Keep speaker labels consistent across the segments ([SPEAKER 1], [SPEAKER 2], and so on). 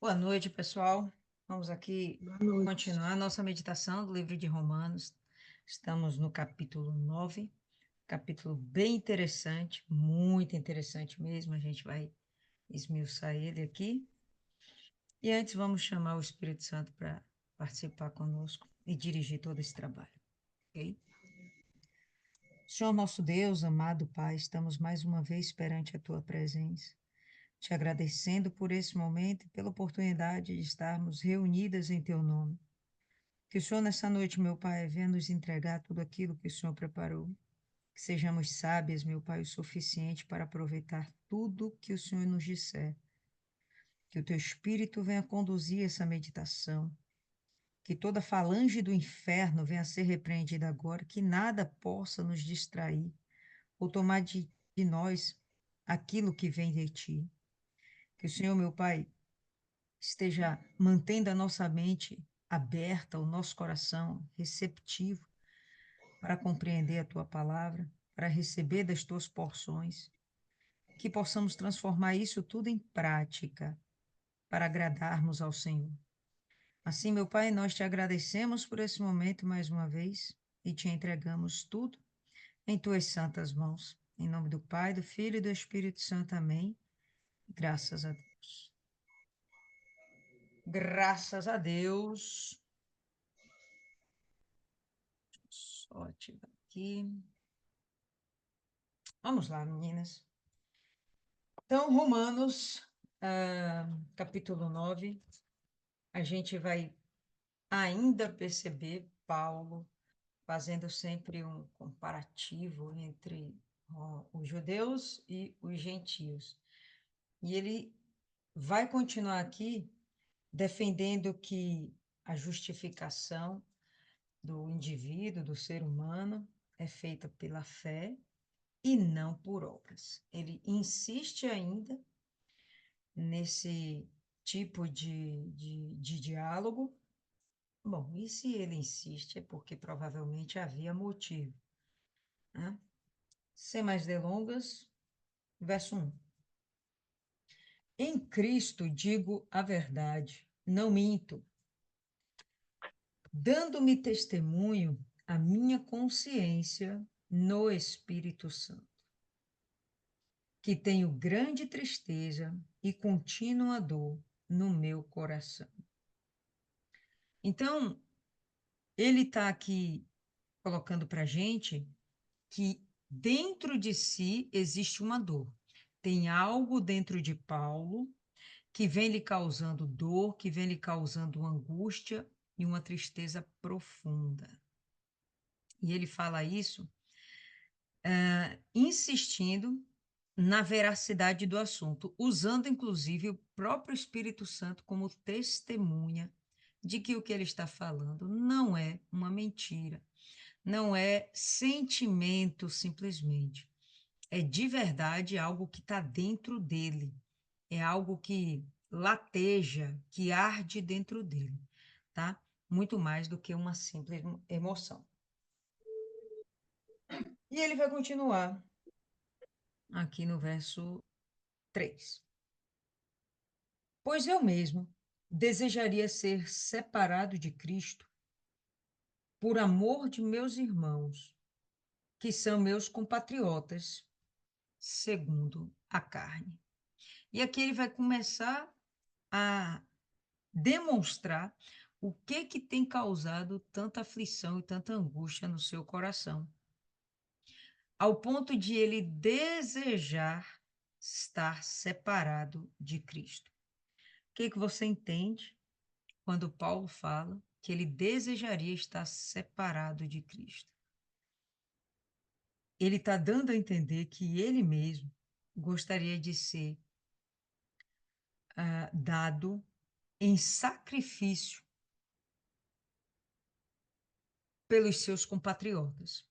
[SPEAKER 1] Boa noite, pessoal. Vamos aqui
[SPEAKER 2] Boa noite.
[SPEAKER 1] continuar a nossa meditação do livro de Romanos. Estamos no capítulo 9, capítulo bem interessante, muito interessante mesmo. A gente vai esmiuçar ele aqui. E antes, vamos chamar o Espírito Santo para participar conosco e dirigir todo esse trabalho, ok? Senhor nosso Deus, amado Pai, estamos mais uma vez perante a Tua presença, te agradecendo por esse momento e pela oportunidade de estarmos reunidas em Teu nome. Que o Senhor, nessa noite, meu Pai, venha nos entregar tudo aquilo que o Senhor preparou. Que sejamos sábias, meu Pai, o suficiente para aproveitar tudo que o Senhor nos disser. Que o Teu Espírito venha conduzir essa meditação. Que toda falange do inferno venha a ser repreendida agora. Que nada possa nos distrair ou tomar de nós aquilo que vem de Ti. Que o Senhor, meu Pai, esteja mantendo a nossa mente aberta, o nosso coração receptivo para compreender a tua palavra, para receber das tuas porções, que possamos transformar isso tudo em prática para agradarmos ao Senhor. Assim, meu Pai, nós te agradecemos por esse momento mais uma vez e te entregamos tudo em tuas santas mãos. Em nome do Pai, do Filho e do Espírito Santo. Amém. Graças a Deus. Graças a Deus. Só ativar aqui. Vamos lá, meninas. Então, Romanos, capítulo 9, a gente vai ainda perceber Paulo fazendo sempre um comparativo entre os judeus e os gentios. E ele vai continuar aqui defendendo que a justificação do indivíduo, do ser humano, é feita pela fé e não por obras. Ele insiste ainda nesse tipo de diálogo. Bom, e se ele insiste, é porque provavelmente havia motivo, né? Sem mais delongas, verso 1. Em Cristo digo a verdade, não minto, dando-me testemunho a minha consciência no Espírito Santo, que tenho grande tristeza e contínua dor no meu coração. Então, ele está aqui colocando para a gente que dentro de si existe uma dor. Tem algo dentro de Paulo que vem lhe causando dor, que vem lhe causando angústia e uma tristeza profunda. E ele fala isso insistindo na veracidade do assunto, usando inclusive o próprio Espírito Santo como testemunha de que o que ele está falando não é uma mentira, não é sentimento simplesmente, é de verdade algo que está dentro dele, é algo que lateja, que arde dentro dele, tá? Muito mais do que uma simples emoção. E ele vai continuar aqui no verso 3. Pois eu mesmo desejaria ser separado de Cristo por amor de meus irmãos, que são meus compatriotas, segundo a carne. E aqui ele vai começar a demonstrar o que tem causado tanta aflição e tanta angústia no seu coração, ao ponto de ele desejar estar separado de Cristo. O que você entende quando Paulo fala que ele desejaria estar separado de Cristo? Ele está dando a entender que ele mesmo gostaria de ser dado em sacrifício pelos seus compatriotas.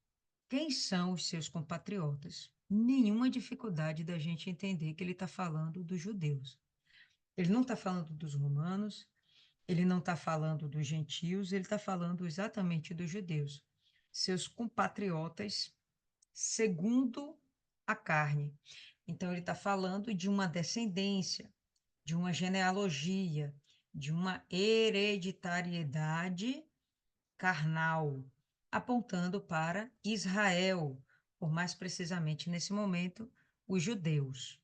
[SPEAKER 1] Quem são os seus compatriotas? Nenhuma dificuldade da gente entender que ele está falando dos judeus. Ele não está falando dos romanos, ele não está falando dos gentios, ele está falando exatamente dos judeus, seus compatriotas segundo a carne. Então, ele está falando de uma descendência, de uma genealogia, de uma hereditariedade carnal, apontando para Israel, ou mais precisamente nesse momento, os judeus.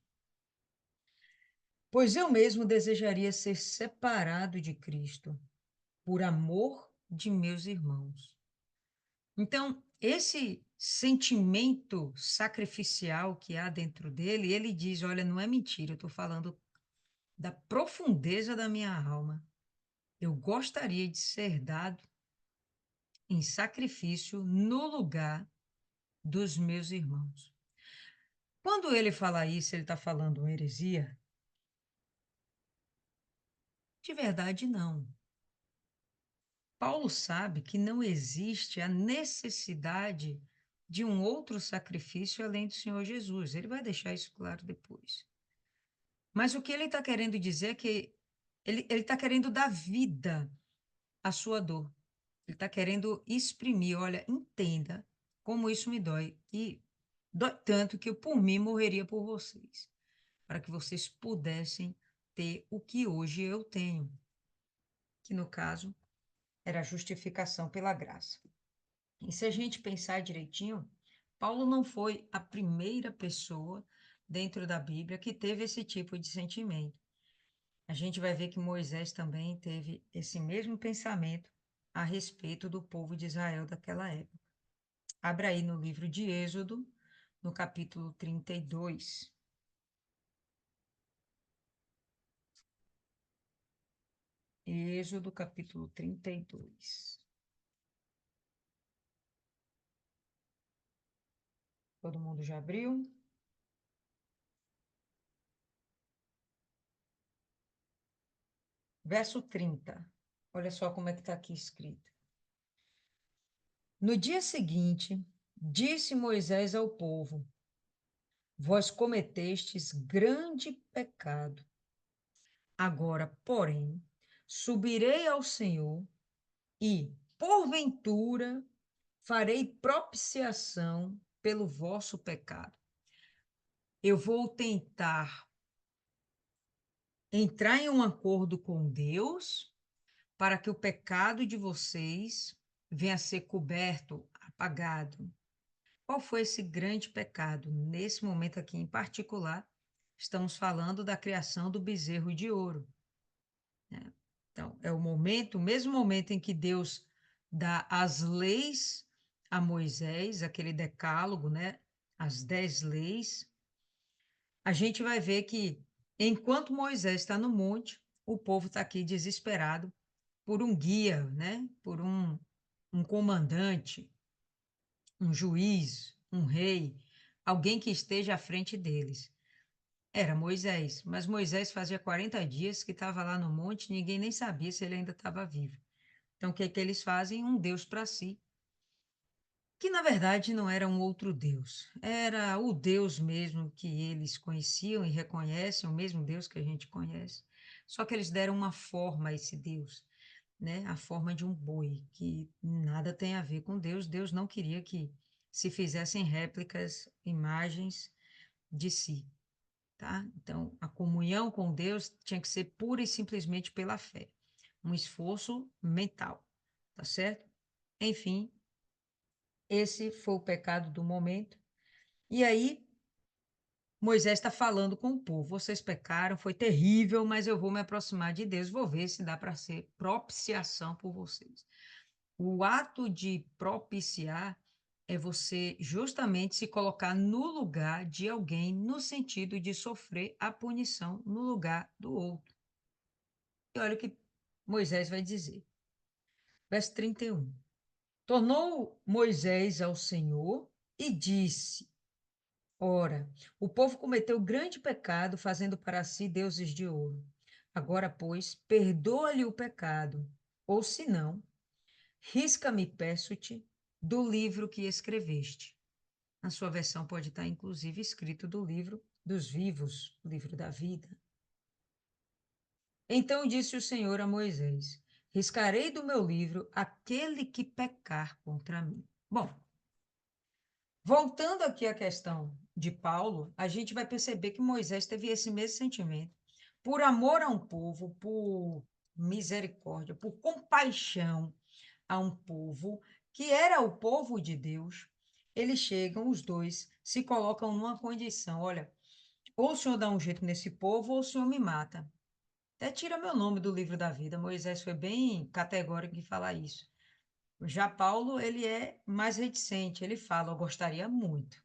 [SPEAKER 1] Pois eu mesmo desejaria ser separado de Cristo, por amor de meus irmãos. Então, esse sentimento sacrificial que há dentro dele, ele diz: olha, não é mentira, eu estou falando da profundeza da minha alma. Eu gostaria de ser dado em sacrifício no lugar dos meus irmãos. Quando ele fala isso, ele está falando uma heresia? De verdade, não. Paulo sabe que não existe a necessidade de um outro sacrifício além do Senhor Jesus. Ele vai deixar isso claro depois. Mas o que ele está querendo dizer é que ele está querendo dar vida à sua dor. Ele está querendo exprimir, olha, entenda como isso me dói. E dói tanto que eu, por mim, morreria por vocês, para que vocês pudessem ter o que hoje eu tenho, que no caso era a justificação pela graça. E se a gente pensar direitinho, Paulo não foi a primeira pessoa dentro da Bíblia que teve esse tipo de sentimento. A gente vai ver que Moisés também teve esse mesmo pensamento a respeito do povo de Israel daquela época. Abra aí no livro de Êxodo, no capítulo 32. Êxodo, capítulo 32. Todo mundo já abriu? Verso 30. Olha só como é que está aqui escrito. No dia seguinte, disse Moisés ao povo: vós cometestes grande pecado. Agora, porém, subirei ao Senhor e, porventura, farei propiciação pelo vosso pecado. Eu vou tentar entrar em um acordo com Deus para que o pecado de vocês venha a ser coberto, apagado. Qual foi esse grande pecado? Nesse momento aqui em particular, estamos falando da criação do bezerro de ouro, né? Então, é o mesmo momento em que Deus dá as leis a Moisés, aquele decálogo, né? As 10 leis. A gente vai ver que, enquanto Moisés está no monte, o povo está aqui desesperado por um guia, né? Por um comandante, um juiz, um rei, alguém que esteja à frente deles. Era Moisés, mas Moisés fazia 40 dias que estava lá no monte, ninguém nem sabia se ele ainda estava vivo. Então, o que é que eles fazem? Um Deus para si, que na verdade não era um outro Deus, era o Deus mesmo que eles conheciam e reconhecem, o mesmo Deus que a gente conhece, só que eles deram uma forma a esse Deus, né? A forma de um boi, que nada tem a ver com Deus. Deus não queria que se fizessem réplicas, imagens de si, tá? Então, a comunhão com Deus tinha que ser pura e simplesmente pela fé, um esforço mental, tá certo? Enfim, esse foi o pecado do momento. E aí, Moisés está falando com o povo: vocês pecaram, foi terrível, mas eu vou me aproximar de Deus, vou ver se dá para ser propiciação por vocês. O ato de propiciar é você justamente se colocar no lugar de alguém, no sentido de sofrer a punição no lugar do outro. E olha o que Moisés vai dizer. Verso 31. Tornou Moisés ao Senhor e disse: ora, o povo cometeu grande pecado, fazendo para si deuses de ouro. Agora, pois, perdoa-lhe o pecado, ou se não, risca-me, peço-te, do livro que escreveste. Na sua versão pode estar, inclusive, escrito do livro dos vivos, o livro da vida. Então disse o Senhor a Moisés: riscarei do meu livro aquele que pecar contra mim. Bom, voltando aqui à questão de Paulo, a gente vai perceber que Moisés teve esse mesmo sentimento, por amor a um povo, por misericórdia, por compaixão a um povo que era o povo de Deus, eles chegam, os dois, se colocam numa condição: olha, ou o senhor dá um jeito nesse povo, ou o senhor me mata. Até tira meu nome do livro da vida. Moisés foi bem categórico em falar isso. Já Paulo, ele é mais reticente, ele fala: eu gostaria muito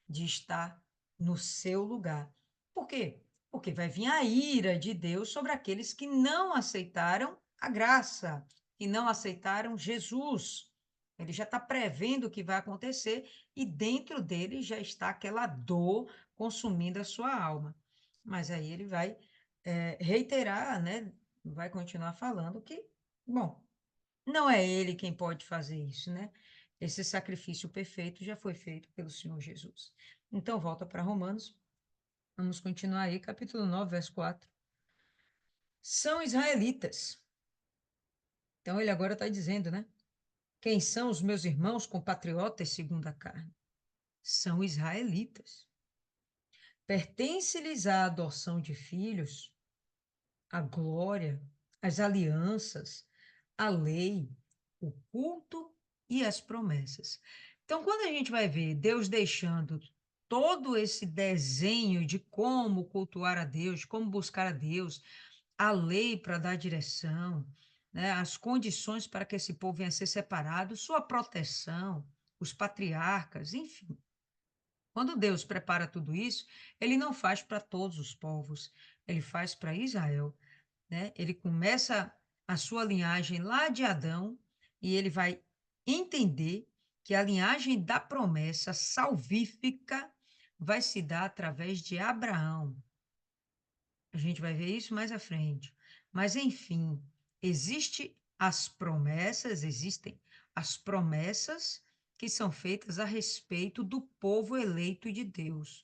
[SPEAKER 1] de estar no seu lugar. Por quê? Porque vai vir a ira de Deus sobre aqueles que não aceitaram a graça, que não aceitaram Jesus. Ele já está prevendo o que vai acontecer e dentro dele já está aquela dor consumindo a sua alma. Mas aí ele vai reiterar, né? Vai continuar falando que, bom, não é ele quem pode fazer isso, né? Esse sacrifício perfeito já foi feito pelo Senhor Jesus. Então, volta para Romanos. Vamos continuar aí, capítulo 9, verso 4. São israelitas. Então, ele agora está dizendo, né? Quem são os meus irmãos compatriotas segundo a carne? São israelitas. Pertence-lhes a adoção de filhos, a glória, as alianças, a lei, o culto e as promessas. Então, quando a gente vai ver Deus deixando todo esse desenho de como cultuar a Deus, de como buscar a Deus, a lei para dar direção, né, as condições para que esse povo venha a ser separado, sua proteção, os patriarcas, enfim. Quando Deus prepara tudo isso, ele não faz para todos os povos, ele faz para Israel, né? Ele começa a sua linhagem lá de Adão e ele vai entender que a linhagem da promessa salvífica vai se dar através de Abraão. A gente vai ver isso mais à frente. Mas, enfim, existem as promessas que são feitas a respeito do povo eleito de Deus.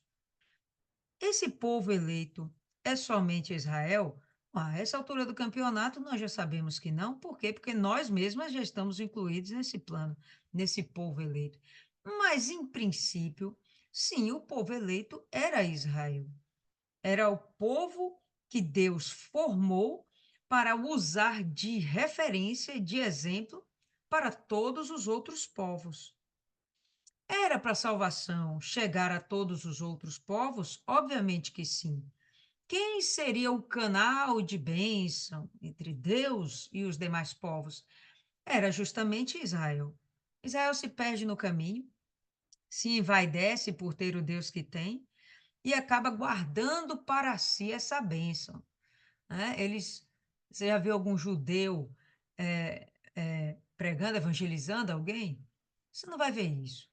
[SPEAKER 1] Esse povo eleito é somente Israel? A essa altura do campeonato, nós já sabemos que não. Por quê? Porque nós mesmas já estamos incluídos nesse plano, nesse povo eleito. Mas, em princípio, sim, o povo eleito era Israel. Era o povo que Deus formou para usar de referência, de exemplo, para todos os outros povos. Era para a salvação chegar a todos os outros povos? Obviamente que sim. Quem seria o canal de bênção entre Deus e os demais povos? Era justamente Israel. Israel se perde no caminho, se envaidece por ter o Deus que tem e acaba guardando para si essa bênção, né? Você já viu algum judeu pregando, evangelizando alguém? Você não vai ver isso.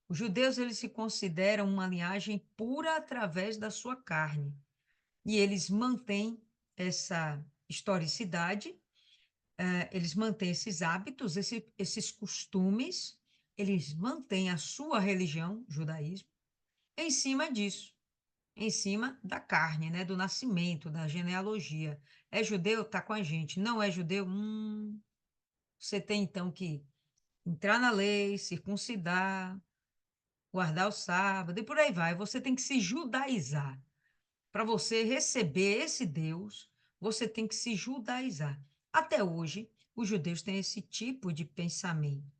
[SPEAKER 1] Os judeus, eles se consideram uma linhagem pura através da sua carne. E eles mantêm essa historicidade, eles mantêm esses hábitos, esses costumes, eles mantêm a sua religião, judaísmo, em cima disso, em cima da carne, né, do nascimento, da genealogia. É judeu? Está com a gente. Não é judeu? Você tem então que entrar na lei, circuncidar, guardar o sábado e por aí vai. Você tem que se judaizar. Para você receber esse Deus, você tem que se judaizar. Até hoje, os judeus têm esse tipo de pensamento.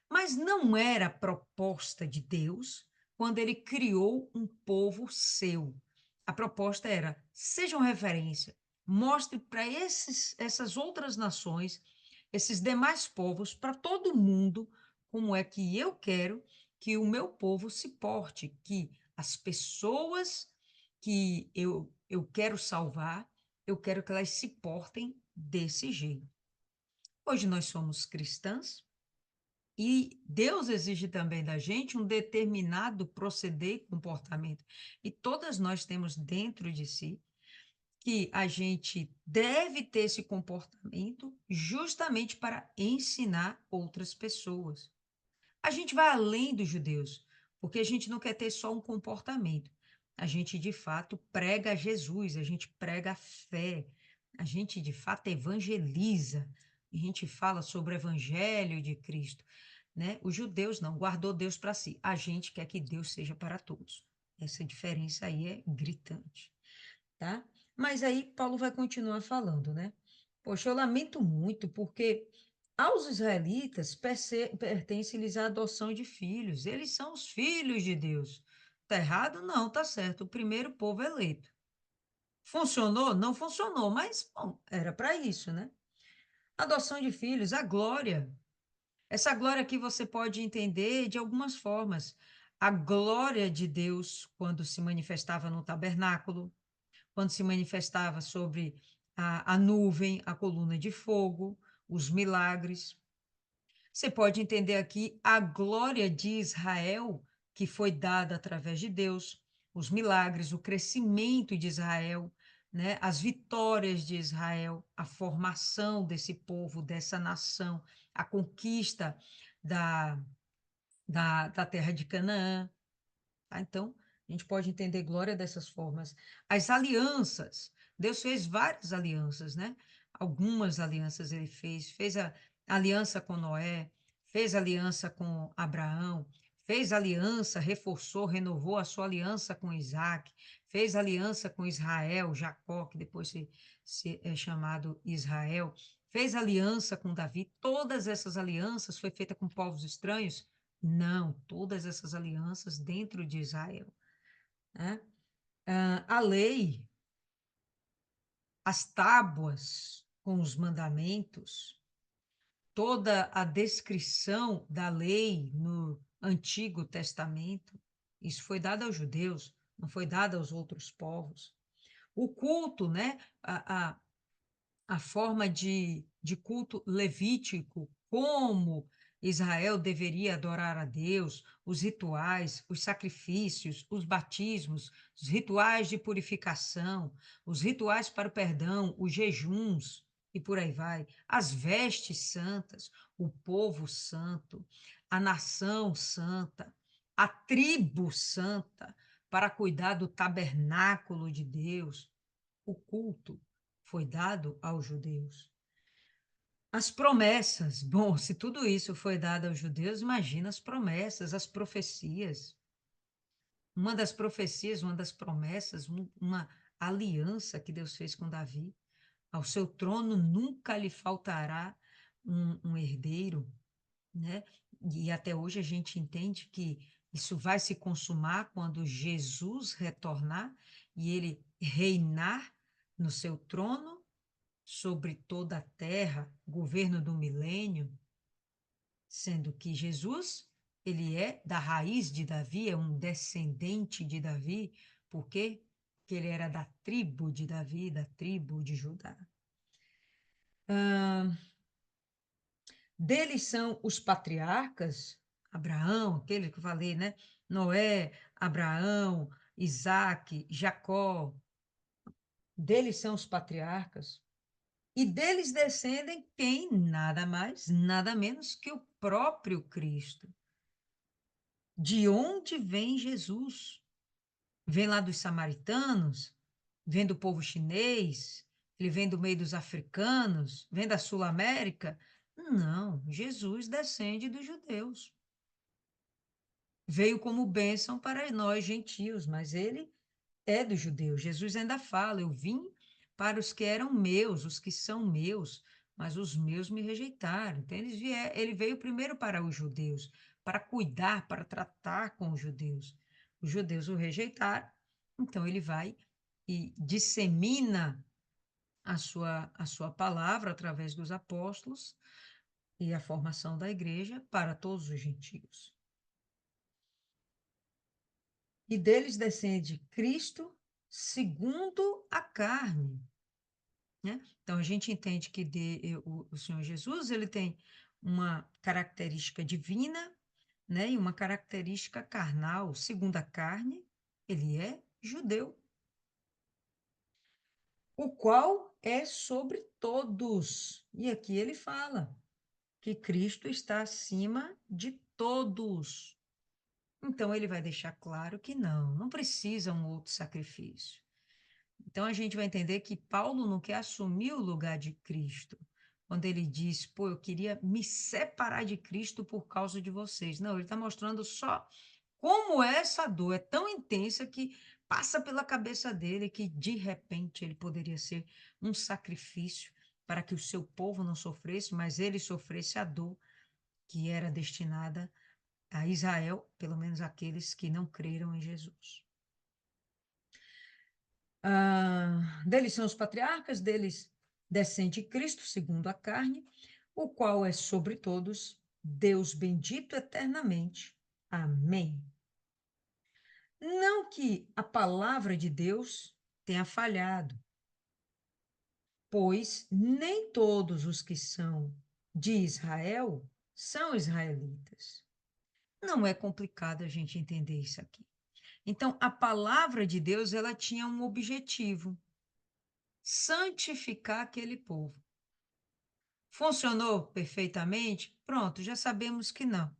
[SPEAKER 1] Mas não era proposta de Deus quando ele criou um povo seu. A proposta era: sejam referência, mostre para essas outras nações, esses demais povos, para todo mundo, como é que eu quero que o meu povo se porte, que as pessoas que eu quero salvar, eu quero que elas se portem desse jeito. Hoje nós somos cristãs, e Deus exige também da gente um determinado proceder e comportamento. E todas nós temos dentro de si que a gente deve ter esse comportamento justamente para ensinar outras pessoas. A gente vai além dos judeus, porque a gente não quer ter só um comportamento. A gente, de fato, prega Jesus, a gente prega a fé, a gente, de fato, evangeliza, a gente fala sobre o evangelho de Cristo, né? Os judeus não, guardou Deus para si. A gente quer que Deus seja para todos. Essa diferença aí é gritante, tá? Mas aí Paulo vai continuar falando, né? Poxa, eu lamento muito porque aos israelitas pertence-lhes a adoção de filhos. Eles são os filhos de Deus. Tá errado? Não, tá certo. O primeiro povo eleito. Funcionou? Não funcionou, mas, bom, era para isso, né? Adoção de filhos, a glória. Essa glória aqui você pode entender de algumas formas. A glória de Deus, quando se manifestava no tabernáculo, quando se manifestava sobre a nuvem, a coluna de fogo, os milagres. Você pode entender aqui a glória de Israel, que foi dada através de Deus, os milagres, o crescimento de Israel, né? As vitórias de Israel, a formação desse povo, dessa nação, a conquista da, da terra de Canaã. Tá? Então, a gente pode entender glória dessas formas. As alianças, Deus fez várias alianças, né? Algumas alianças ele fez a aliança com Noé, fez aliança com Abraão, fez aliança, reforçou, renovou a sua aliança com Isaac, fez aliança com Israel, Jacó, que depois se é chamado Israel, fez aliança com Davi. Todas essas alianças foi feita com povos estranhos? Não, todas essas alianças dentro de Israel, né? A lei, as tábuas com os mandamentos, toda a descrição da lei no Antigo Testamento, isso foi dado aos judeus, não foi dado aos outros povos. O culto, né? A forma de culto levítico, como Israel deveria adorar a Deus, os rituais, os sacrifícios, os batismos, os rituais de purificação, os rituais para o perdão, os jejuns e por aí vai, as vestes santas, o povo santo, a nação santa, a tribo santa, para cuidar do tabernáculo de Deus, o culto foi dado aos judeus. As promessas, bom, se tudo isso foi dado aos judeus, imagina as promessas, as profecias. Uma das profecias, uma das promessas, uma aliança que Deus fez com Davi. Ao seu trono nunca lhe faltará um herdeiro, né? E até hoje a gente entende que isso vai se consumar quando Jesus retornar e ele reinar no seu trono sobre toda a terra, governo do milênio, sendo que Jesus, ele é da raiz de Davi, é um descendente de Davi, por quê? Porque ele era da tribo de Davi, da tribo de Judá. Deles são os patriarcas, Abraão, aquele que eu falei, né? Noé, Abraão, Isaac, Jacó. Deles são os patriarcas. E deles descendem quem? Nada mais, nada menos que o próprio Cristo. De onde vem Jesus? Vem lá dos samaritanos? Vem do povo chinês? Ele vem do meio dos africanos? Vem da Sul-América? Não, Jesus descende dos judeus. Veio como bênção para nós gentios, mas ele é dos judeus. Jesus ainda fala: eu vim para os que eram meus, os que são meus, mas os meus me rejeitaram. Então, ele veio primeiro para os judeus, para cuidar, para tratar com os judeus. Os judeus o rejeitaram, então ele vai e dissemina a sua palavra através dos apóstolos e a formação da igreja para todos os gentios. E deles descende Cristo segundo a carne, né? Então, a gente entende que o Senhor Jesus ele tem uma característica divina, né? E uma característica carnal. Segundo a carne, ele é judeu, o qual é sobre todos. E aqui ele fala que Cristo está acima de todos. Então, ele vai deixar claro que não precisa um outro sacrifício. Então a gente vai entender que Paulo não quer assumir o lugar de Cristo. Quando ele diz, pô, eu queria me separar de Cristo por causa de vocês. Não, ele está mostrando só como essa dor é tão intensa que passa pela cabeça dele que de repente ele poderia ser um sacrifício para que o seu povo não sofresse, mas ele sofresse a dor que era destinada a Israel, pelo menos aqueles que não creram em Jesus. Deles são os patriarcas, deles descende Cristo, segundo a carne, o qual é sobre todos, Deus bendito eternamente. Amém. Não que a palavra de Deus tenha falhado, pois nem todos os que são de Israel são israelitas. Não é complicado a gente entender isso aqui. Então, a palavra de Deus, ela tinha um objetivo: santificar aquele povo. Funcionou perfeitamente? Pronto, já sabemos que não.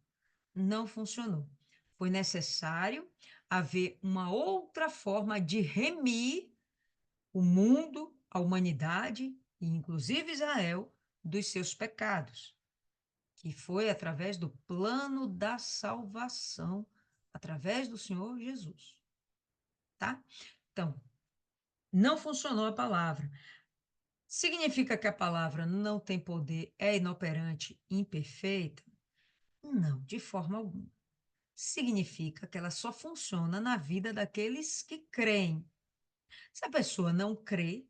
[SPEAKER 1] Não funcionou. Foi necessário haver uma outra forma de remir o mundo, a humanidade, e inclusive Israel, dos seus pecados, que foi através do plano da salvação, através do Senhor Jesus, tá? Então, não funcionou a palavra. Significa que a palavra não tem poder, é inoperante, imperfeita? Não, de forma alguma. Significa que ela só funciona na vida daqueles que creem. Se a pessoa não crê,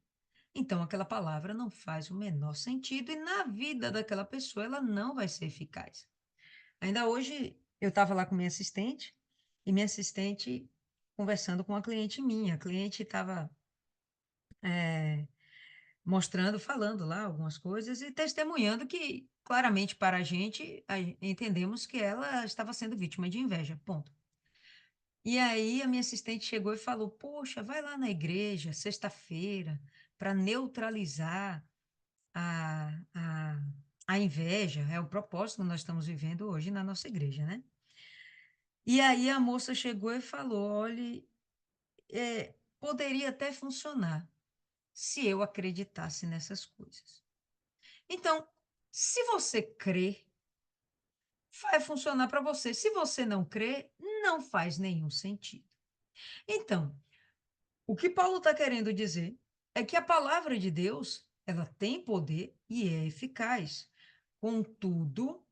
[SPEAKER 1] então aquela palavra não faz o menor sentido e na vida daquela pessoa ela não vai ser eficaz. Ainda hoje eu estava lá com minha assistente e minha assistente conversando com uma cliente minha. A cliente estava mostrando, falando lá algumas coisas e testemunhando que, claramente, para entendemos que ela estava sendo vítima de inveja, ponto. E aí a minha assistente chegou e falou: Poxa, vai lá na igreja, sexta-feira, para neutralizar a, a, a inveja. É o propósito que nós estamos vivendo hoje na nossa igreja, né? E aí a moça chegou e falou: Olhe, poderia até funcionar se eu acreditasse nessas coisas. Então, se você crê, vai funcionar para você. Se você não crê, não faz nenhum sentido. Então, o que Paulo está querendo dizer é que a palavra de Deus, ela tem poder e é eficaz. Contudo,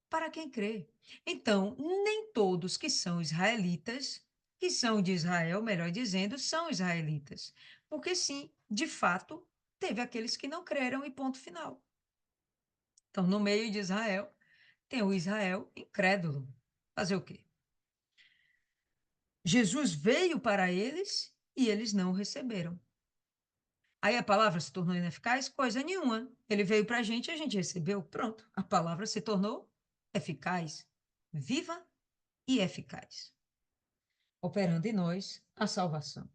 [SPEAKER 1] para quem crê. Então, nem todos que são israelitas, que são de Israel, melhor dizendo, são israelitas. Porque sim, de fato, teve aqueles que não creram e ponto final. Então, no meio de Israel, tem o Israel incrédulo. Fazer o quê? Jesus veio para eles e eles não o receberam. Aí a palavra se tornou ineficaz? Coisa nenhuma. Ele veio para a gente recebeu. Pronto. A palavra se tornou eficaz, viva e eficaz, operando em nós a salvação.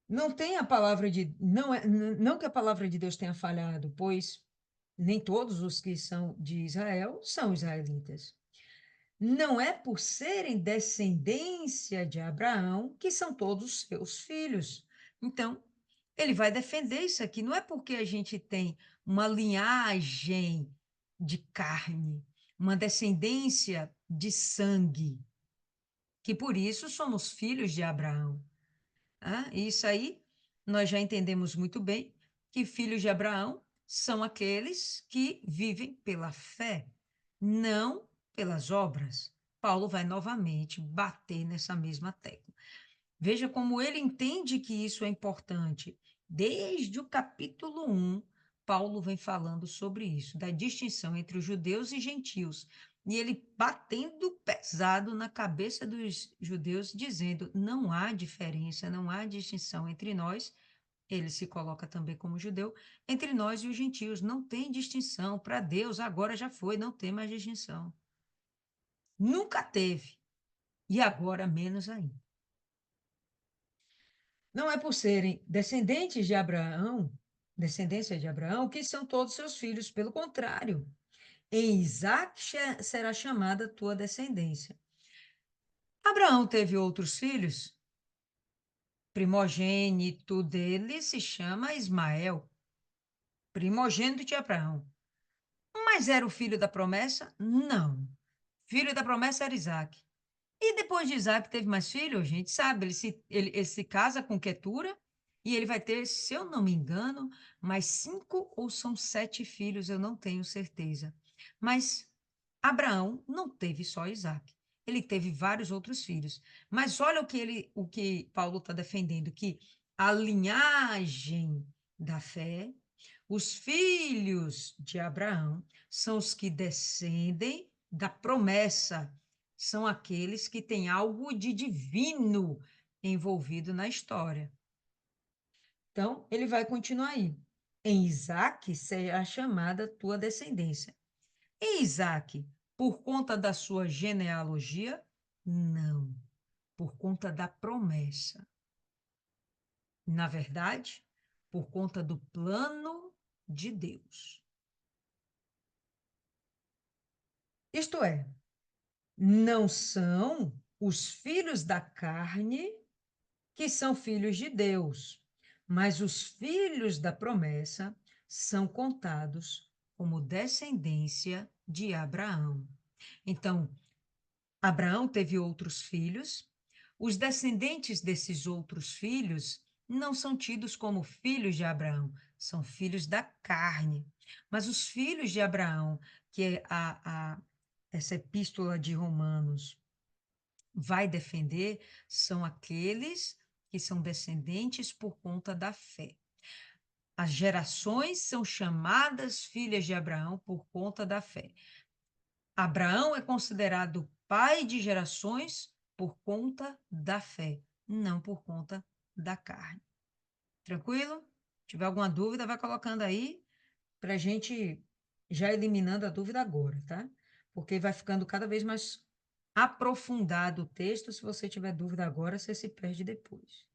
[SPEAKER 1] Não tem a palavra de não é não que a palavra de Deus tenha falhado, pois nem todos os que são de Israel são israelitas. Não é por serem descendência de Abraão que são todos seus filhos. Então, ele vai defender isso aqui. Não é porque a gente tem uma linhagem de carne, uma descendência de sangue, que por isso somos filhos de Abraão. Isso aí nós já entendemos muito bem que filhos de Abraão são aqueles que vivem pela fé, não pelas obras. Paulo vai novamente bater nessa mesma tecla. Veja como ele entende que isso é importante. Desde o capítulo 1, Paulo vem falando sobre isso, da distinção entre os judeus e gentios. E ele batendo pesado na cabeça dos judeus, dizendo: não há diferença, não há distinção entre nós. Ele se coloca também como judeu, entre nós e os gentios. Não tem distinção. Para Deus, agora já foi, não tem mais distinção. Nunca teve. E agora menos ainda. Não é por serem descendentes de Abraão, descendência de Abraão, que são todos seus filhos. Pelo contrário, em Isaac será chamada tua descendência. Abraão teve outros filhos. Primogênito dele se chama Ismael, primogênito de Abraão. Mas era o filho da promessa? Não. Filho da promessa era Isaac. E depois de Isaac teve mais filhos, a gente sabe, ele se casa com Quetura e ele vai ter, se eu não me engano, mais 5 ou são 7 filhos, eu não tenho certeza. Mas Abraão não teve só Isaac, ele teve vários outros filhos. Mas olha o que Paulo está defendendo, que a linhagem da fé, os filhos de Abraão, são os que descendem da promessa, são aqueles que têm algo de divino envolvido na história. Então, ele vai continuar aí. Em Isaac será chamada tua descendência. Em Isaac, por conta da sua genealogia? Não, por conta da promessa. Na verdade, por conta do plano de Deus. Isto é, não são os filhos da carne que são filhos de Deus, mas os filhos da promessa são contados como descendência de Abraão. Então, Abraão teve outros filhos, os descendentes desses outros filhos não são tidos como filhos de Abraão, são filhos da carne. Mas os filhos de Abraão, que é essa epístola de Romanos vai defender, são aqueles que são descendentes por conta da fé. As gerações são chamadas filhas de Abraão por conta da fé. Abraão é considerado pai de gerações por conta da fé, não por conta da carne. Tranquilo? Se tiver alguma dúvida, vai colocando aí para a gente já eliminando a dúvida agora, tá? Porque vai ficando cada vez mais aprofundado o texto. Se você tiver dúvida agora, você se perde depois.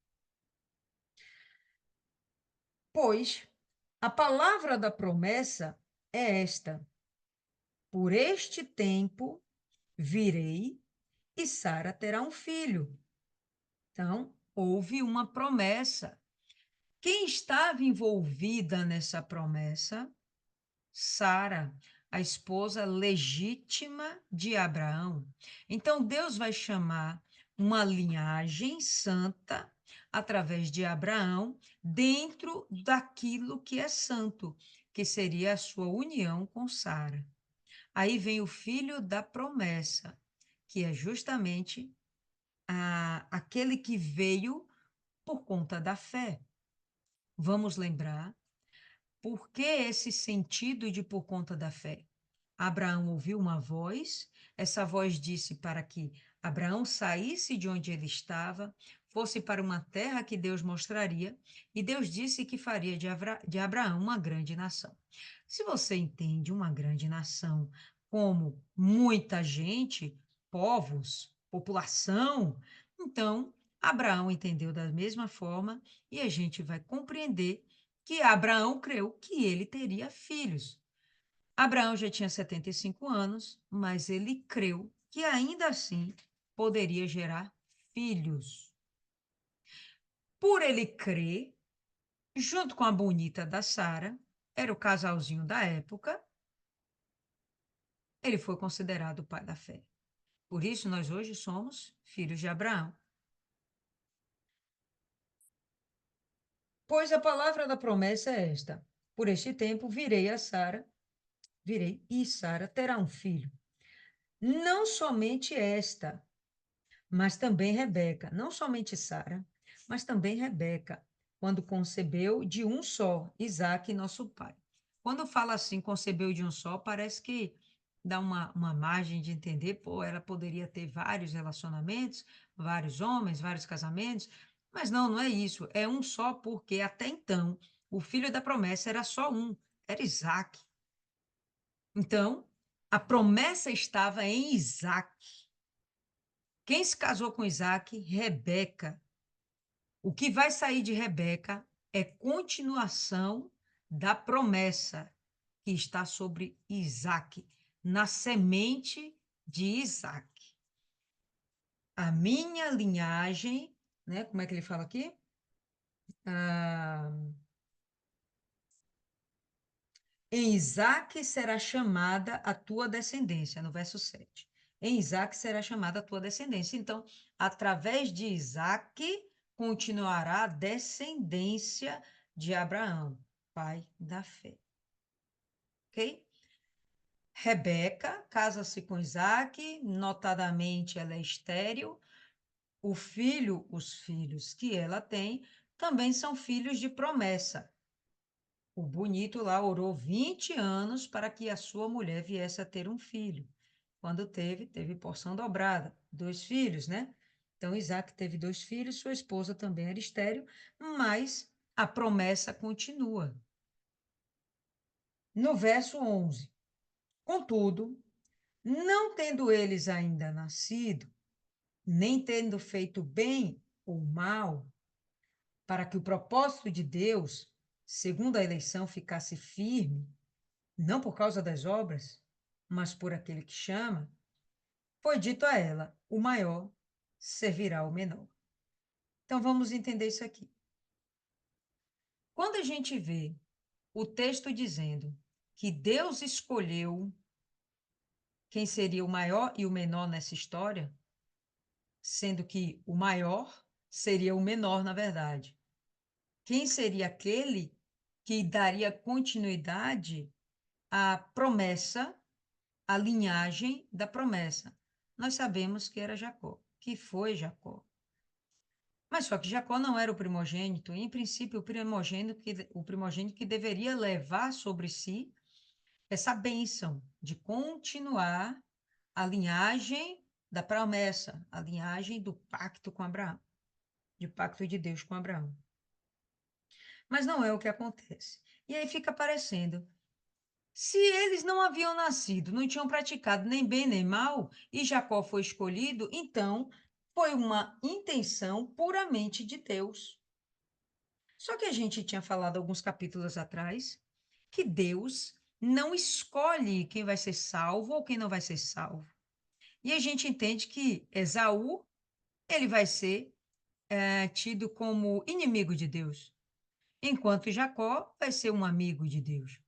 [SPEAKER 1] Pois a palavra da promessa é esta: por este tempo virei e Sara terá um filho. Então, houve uma promessa. Quem estava envolvida nessa promessa? Sara, a esposa legítima de Abraão. Então, Deus vai chamar uma linhagem santa através de Abraão dentro daquilo que é santo, que seria a sua união com Sara. Aí vem o filho da promessa, que é justamente aquele que veio por conta da fé. Vamos lembrar por que esse sentido de por conta da fé? Abraão ouviu uma voz, essa voz disse para que Abraão saísse de onde ele estava, fosse para uma terra que Deus mostraria, e Deus disse que faria de Abraão uma grande nação. Se você entende uma grande nação como muita gente, povos, população, então Abraão entendeu da mesma forma e a gente vai compreender que Abraão creu que ele teria filhos. Abraão já tinha 75 anos, mas ele creu que ainda assim poderia gerar filhos. Por ele crer, junto com a bonita da Sara, era o casalzinho da época, ele foi considerado o pai da fé. Por isso, nós hoje somos filhos de Abraão. Pois a palavra da promessa é esta: por este tempo virei e Sara terá um filho. Não somente esta, mas também Rebeca, não somente Sara, mas também Rebeca, quando concebeu de um só, Isaque, nosso pai. Quando fala assim, concebeu de um só, parece que dá uma margem de entender, pô, ela poderia ter vários relacionamentos, vários homens, vários casamentos, mas não, não é isso, é um só, porque até então o filho da promessa era só um, era Isaque. Então, a promessa estava em Isaque. Quem se casou com Isaac? Rebeca. O que vai sair de Rebeca é continuação da promessa que está sobre Isaac, na semente de Isaac. A minha linhagem, né? Como é que ele fala aqui? Ah, em Isaac será chamada a tua descendência, no verso 7. em Isaque será chamada a tua descendência. Então, através de Isaque, continuará a descendência de Abraão, pai da fé. Ok? Rebeca casa-se com Isaque, notadamente ela é estéril. Os filhos que ela tem, também são filhos de promessa. O bonito lá orou 20 anos para que a sua mulher viesse a ter um filho. Quando teve porção dobrada, 2 filhos, né? Então, Isaac teve 2 filhos, sua esposa também era estéril, mas a promessa continua. No verso 11: contudo, não tendo eles ainda nascido, nem tendo feito bem ou mal, para que o propósito de Deus, segundo a eleição, ficasse firme, não por causa das obras, mas por aquele que chama, foi dito a ela: o maior servirá ao menor. Então vamos entender isso aqui. Quando a gente vê o texto dizendo que Deus escolheu quem seria o maior e o menor nessa história, sendo que o maior seria o menor, na verdade. Quem seria aquele que daria continuidade à promessa, à linhagem da promessa? Nós sabemos que era Jacó, que foi Jacó. Mas só que Jacó não era o primogênito, e, em princípio, o primogênito que deveria levar sobre si essa bênção de continuar a linhagem da promessa, a linhagem do pacto com Abraão, de pacto de Deus com Abraão. Mas não é o que acontece. E aí fica parecendo, se eles não haviam nascido, não tinham praticado nem bem nem mal, e Jacó foi escolhido, então foi uma intenção puramente de Deus. Só que a gente tinha falado alguns capítulos atrás que Deus não escolhe quem vai ser salvo ou quem não vai ser salvo. E a gente entende que Esaú, ele vai ser tido como inimigo de Deus, enquanto Jacó vai ser um amigo de Deus.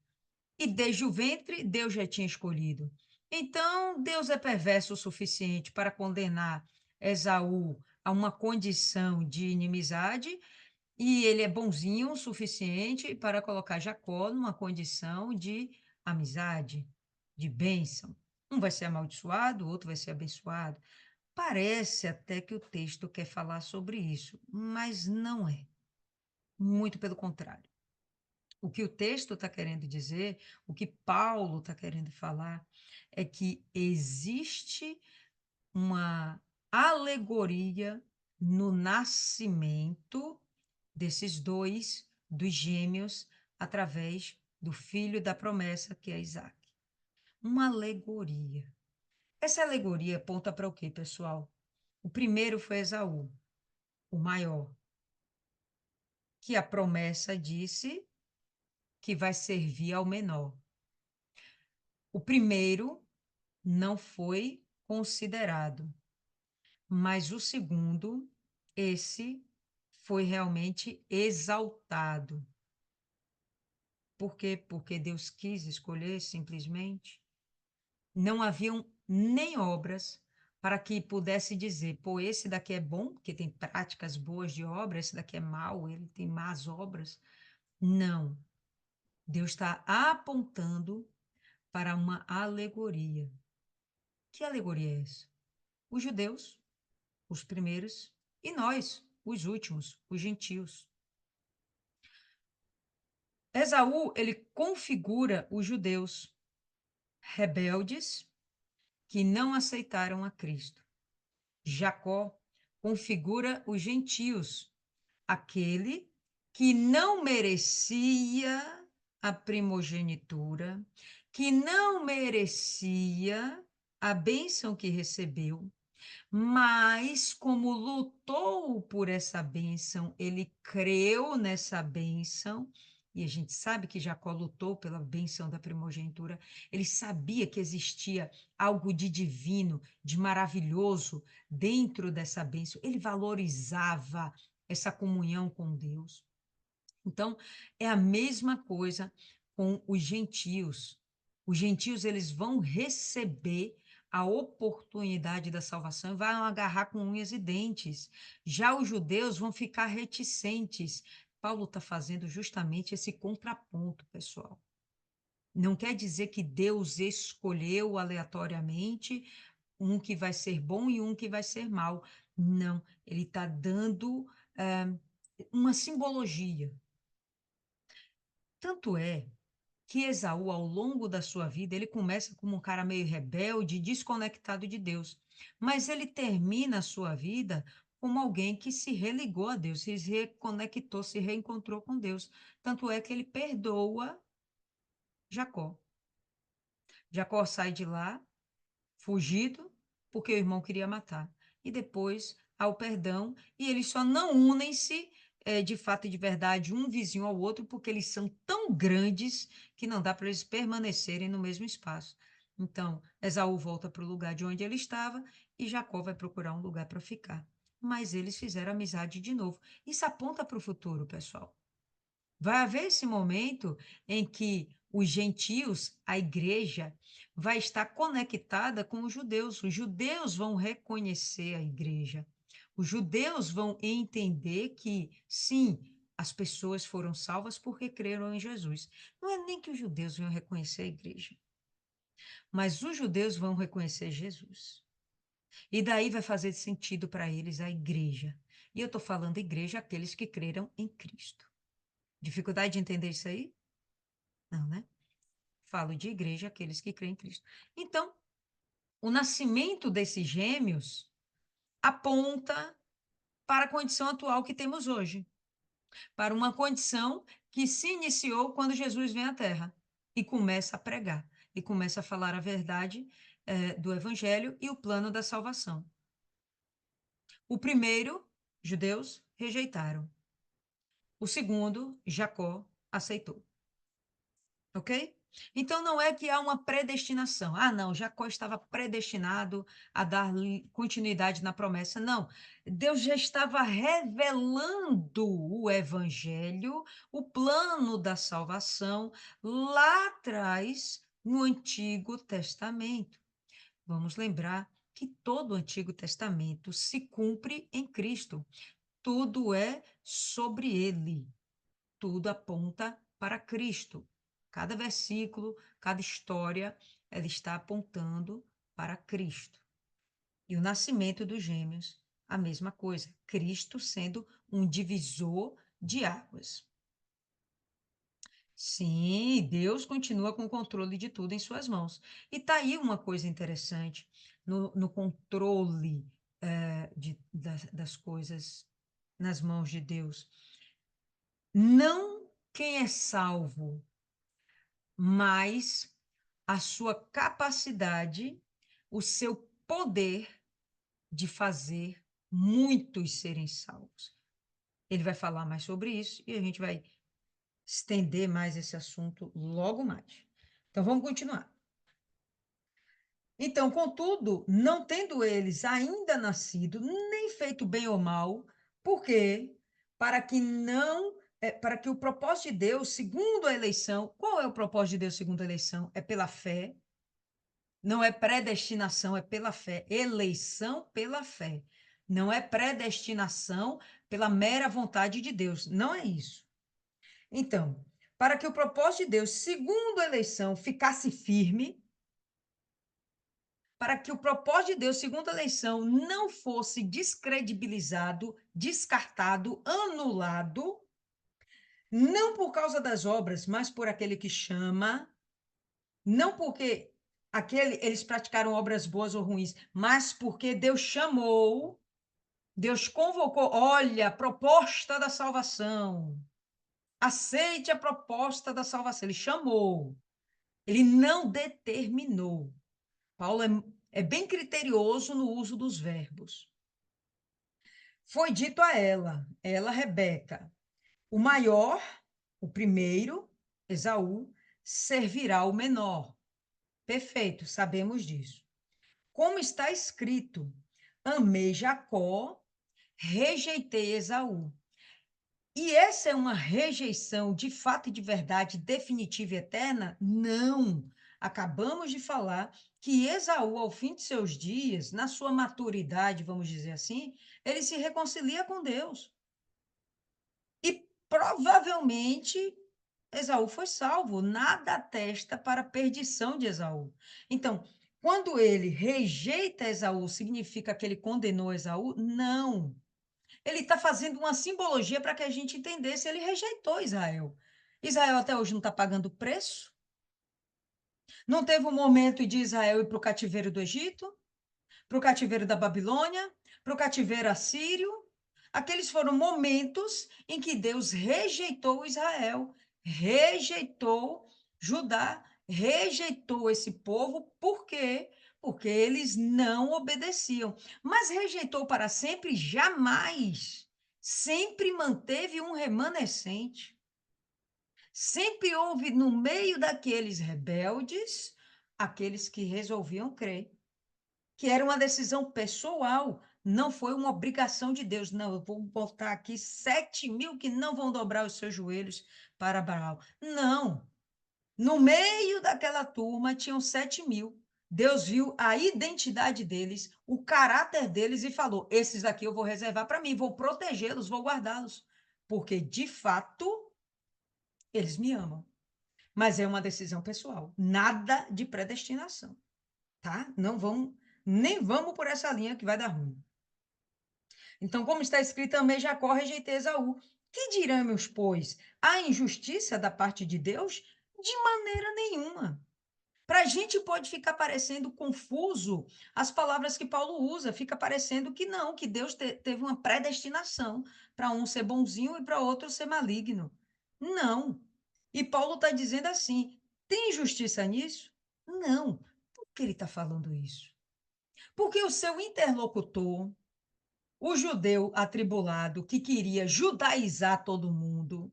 [SPEAKER 1] E desde o ventre, Deus já tinha escolhido. Então, Deus é perverso o suficiente para condenar Esaú a uma condição de inimizade, e ele é bonzinho o suficiente para colocar Jacó numa condição de amizade, de bênção. Um vai ser amaldiçoado, o outro vai ser abençoado. Parece até que o texto quer falar sobre isso, mas não é. Muito pelo contrário. O que o texto está querendo dizer, o que Paulo está querendo falar, é que existe uma alegoria no nascimento desses dois, dos gêmeos, através do filho da promessa, que é Isaac. Uma alegoria. Essa alegoria aponta para o quê, pessoal? O primeiro foi Esaú, o maior, que a promessa disse que vai servir ao menor. O primeiro não foi considerado, mas o segundo, esse foi realmente exaltado. Por quê? Porque Deus quis escolher simplesmente. Não haviam nem obras para que pudesse dizer, pô, esse daqui é bom, porque tem práticas boas de obra, esse daqui é mau, ele tem más obras. Não. Deus está apontando para uma alegoria. Que alegoria é essa? Os judeus, os primeiros, e nós, os últimos, os gentios. Esaú, ele configura os judeus rebeldes que não aceitaram a Cristo. Jacó configura os gentios, aquele que não merecia a primogenitura, que não merecia a bênção que recebeu, mas como lutou por essa bênção, ele creu nessa bênção, e a gente sabe que Jacó lutou pela bênção da primogenitura, ele sabia que existia algo de divino, de maravilhoso dentro dessa bênção, ele valorizava essa comunhão com Deus. Então, é a mesma coisa com os gentios. Os gentios, eles vão receber a oportunidade da salvação e vão agarrar com unhas e dentes. Já os judeus vão ficar reticentes. Paulo está fazendo justamente esse contraponto, pessoal. Não quer dizer que Deus escolheu aleatoriamente um que vai ser bom e um que vai ser mal. Não, ele está dando uma simbologia. Tanto é que Esaú, ao longo da sua vida, ele começa como um cara meio rebelde, desconectado de Deus, mas ele termina a sua vida como alguém que se religou a Deus, se reconectou, se reencontrou com Deus. Tanto é que ele perdoa Jacó. Jacó sai de lá, fugido, porque o irmão queria matar. E depois há o perdão, e eles só não unem-se de fato e de verdade um vizinho ao outro, porque eles são tão grandes que não dá para eles permanecerem no mesmo espaço. Então, Esaú volta para o lugar de onde ele estava e Jacó vai procurar um lugar para ficar. Mas eles fizeram amizade de novo. Isso aponta para o futuro, pessoal. Vai haver esse momento em que os gentios, a igreja, vai estar conectada com os judeus. Os judeus vão reconhecer a igreja. Os judeus vão entender que, sim, as pessoas foram salvas porque creram em Jesus. Não é nem que os judeus venham reconhecer a igreja, mas os judeus vão reconhecer Jesus. E daí vai fazer sentido para eles a igreja. E eu estou falando igreja, aqueles que creram em Cristo. Dificuldade de entender isso aí? Não, né? Falo de igreja, aqueles que creem em Cristo. Então, o nascimento desses gêmeos aponta para a condição atual que temos hoje, para uma condição que se iniciou quando Jesus vem à Terra e começa a pregar, e começa a falar a verdade do Evangelho e o plano da salvação. O primeiro, judeus rejeitaram. O segundo, Jacó aceitou. Ok? Então, não é que há uma predestinação. Ah, não, Jacó estava predestinado a dar continuidade na promessa. Não. Deus já estava revelando o evangelho, o plano da salvação, lá atrás, no Antigo Testamento. Vamos lembrar que todo o Antigo Testamento se cumpre em Cristo. Tudo é sobre ele. Tudo aponta para Cristo. Cada versículo, cada história, ela está apontando para Cristo. E o nascimento dos gêmeos, a mesma coisa. Cristo sendo um divisor de águas. Sim, Deus continua com o controle de tudo em suas mãos. E está aí uma coisa interessante no controle das coisas nas mãos de Deus. Não quem é salvo, mas a sua capacidade, o seu poder de fazer muitos serem salvos. Ele vai falar mais sobre isso e a gente vai estender mais esse assunto logo mais. Então vamos continuar. Então, contudo, não tendo eles ainda nascido, nem feito bem ou mal, por quê? Para que o propósito de Deus, segundo a eleição, qual é o propósito de Deus segundo a eleição? É pela fé. Não é predestinação, é pela fé. Eleição pela fé. Não é predestinação pela mera vontade de Deus. Não é isso. Então, para que o propósito de Deus, segundo a eleição, ficasse firme, para que o propósito de Deus, segundo a eleição, não fosse descredibilizado, descartado, anulado, não por causa das obras, mas por aquele que chama, não porque eles praticaram obras boas ou ruins, mas porque Deus chamou, Deus convocou, olha, a proposta da salvação. Aceite a proposta da salvação. Ele chamou. Ele não determinou. Paulo é bem criterioso no uso dos verbos. Foi dito a ela, Rebeca, o maior, o primeiro, Esaú, servirá o menor. Perfeito, sabemos disso. Como está escrito, amei Jacó, rejeitei Esaú. E essa é uma rejeição de fato e de verdade definitiva e eterna? Não. Acabamos de falar que Esaú, ao fim de seus dias, na sua maturidade, vamos dizer assim, ele se reconcilia com Deus. E provavelmente Esaú foi salvo, nada atesta para a perdição de Esaú. Então, quando ele rejeita Esaú, significa que ele condenou Esaú? Não. Ele está fazendo uma simbologia para que a gente entendesse, ele rejeitou Israel. Israel até hoje não está pagando preço? Não teve um momento de Israel ir para o cativeiro do Egito? Para o cativeiro da Babilônia, para o cativeiro assírio. Aqueles foram momentos em que Deus rejeitou Israel, rejeitou Judá, rejeitou esse povo, por quê? Porque eles não obedeciam. Mas rejeitou para sempre? Jamais. Sempre manteve um remanescente. Sempre houve no meio daqueles rebeldes aqueles que resolviam crer que era uma decisão pessoal, não foi uma obrigação de Deus. Não, eu vou botar aqui 7.000 que não vão dobrar os seus joelhos para Baal. Não. No meio daquela turma tinham 7.000. Deus viu a identidade deles, o caráter deles e falou: esses daqui eu vou reservar para mim, vou protegê-los, vou guardá-los. Porque, de fato, eles me amam. Mas é uma decisão pessoal, nada de predestinação, tá? Não vamos, nem vamos por essa linha que vai dar ruim. Então, como está escrito, também Jacó rejeitei Esaú. Que diremos, pois? A injustiça da parte de Deus? De maneira nenhuma. Para a gente pode ficar parecendo confuso as palavras que Paulo usa, fica parecendo que não, que Deus teve uma predestinação para um ser bonzinho e para outro ser maligno. Não. E Paulo está dizendo assim: tem injustiça nisso? Não. Por que ele está falando isso? Porque o seu interlocutor, o judeu atribulado que queria judaizar todo mundo.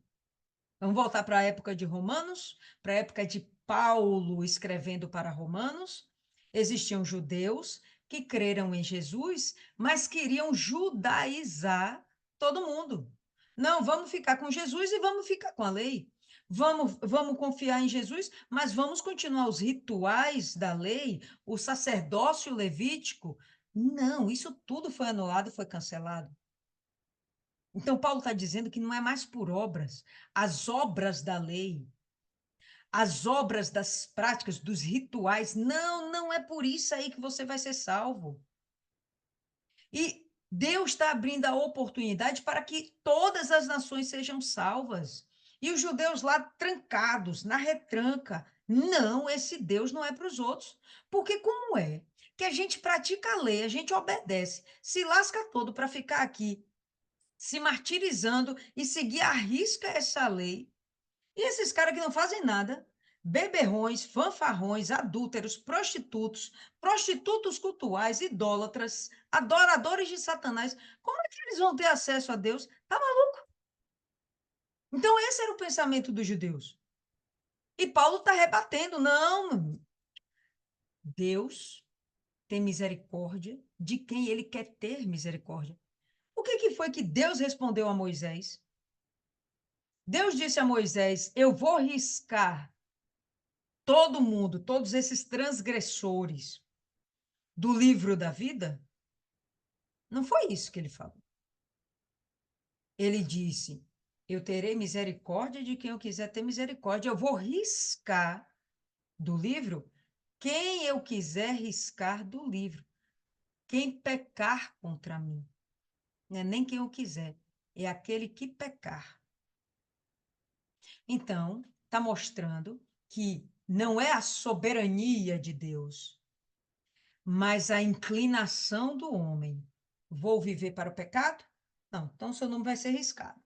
[SPEAKER 1] Vamos voltar para a época de Romanos, para a época de Paulo escrevendo para Romanos. Existiam judeus que creram em Jesus, mas queriam judaizar todo mundo. Não, vamos ficar com Jesus e vamos ficar com a lei. Vamos confiar em Jesus, mas vamos continuar os rituais da lei, o sacerdócio levítico. Não, isso tudo foi anulado, foi cancelado. Então, Paulo está dizendo que não é mais por obras, as obras da lei, as obras das práticas, dos rituais. Não, não é por isso aí que você vai ser salvo. E Deus está abrindo a oportunidade para que todas as nações sejam salvas. E os judeus lá trancados, na retranca. Não, esse Deus não é para os outros. Porque como é que a gente pratica a lei, a gente obedece, se lasca todo para ficar aqui se martirizando e seguir à risca essa lei. E esses caras que não fazem nada, beberrões, fanfarrões, adúlteros, prostitutos, prostitutos cultuais, idólatras, adoradores de Satanás, como é que eles vão ter acesso a Deus? Tá maluco? Então, esse era o pensamento dos judeus. E Paulo está rebatendo, não, Deus tem misericórdia de quem ele quer ter misericórdia. O que foi que Deus respondeu a Moisés? Deus disse a Moisés: eu vou riscar todo mundo, todos esses transgressores do livro da vida? Não foi isso que ele falou. Ele disse: eu terei misericórdia de quem eu quiser ter misericórdia. Eu vou riscar do livro quem eu quiser riscar do livro. Quem pecar contra mim. Não é nem quem eu quiser, é aquele que pecar. Então, está mostrando que não é a soberania de Deus, mas a inclinação do homem. Vou viver para o pecado? Não, então seu nome vai ser riscado.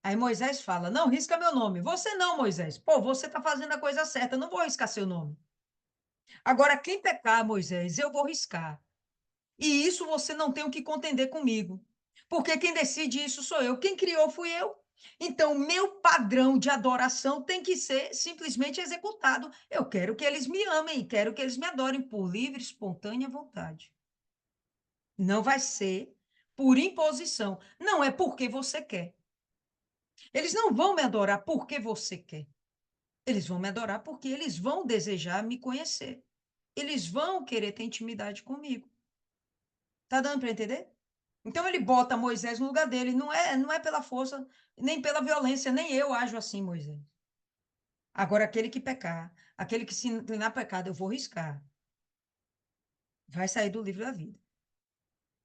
[SPEAKER 1] Aí Moisés fala: não, risca meu nome. Você não, Moisés. Pô, você está fazendo a coisa certa, eu não vou riscar seu nome. Agora, quem pecar, Moisés, eu vou riscar. E isso você não tem o que contender comigo. Porque quem decide isso sou eu. Quem criou fui eu. Então, meu padrão de adoração tem que ser simplesmente executado. Eu quero que eles me amem, quero que eles me adorem por livre, espontânea vontade. Não vai ser por imposição. Não é porque você quer. Eles não vão me adorar porque você quer. Eles vão me adorar porque eles vão desejar me conhecer. eles vão querer ter intimidade comigo. Tá dando para entender? Então ele bota Moisés no lugar dele, não é pela força, nem pela violência, nem eu ajo assim, Moisés. Agora aquele que pecar, aquele que se inclinar a pecado, eu vou riscar. Vai sair do livro da vida,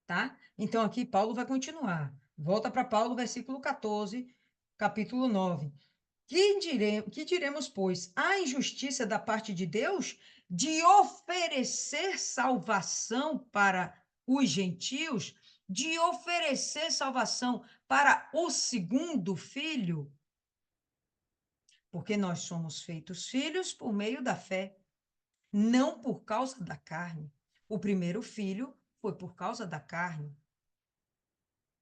[SPEAKER 1] tá? Então aqui Paulo vai continuar. Volta para Paulo, versículo 14, capítulo 9. Que diremos, pois? Há injustiça da parte de Deus de oferecer salvação para os gentios, de oferecer salvação para o segundo filho? Porque nós somos feitos filhos por meio da fé, não por causa da carne. O primeiro filho foi por causa da carne.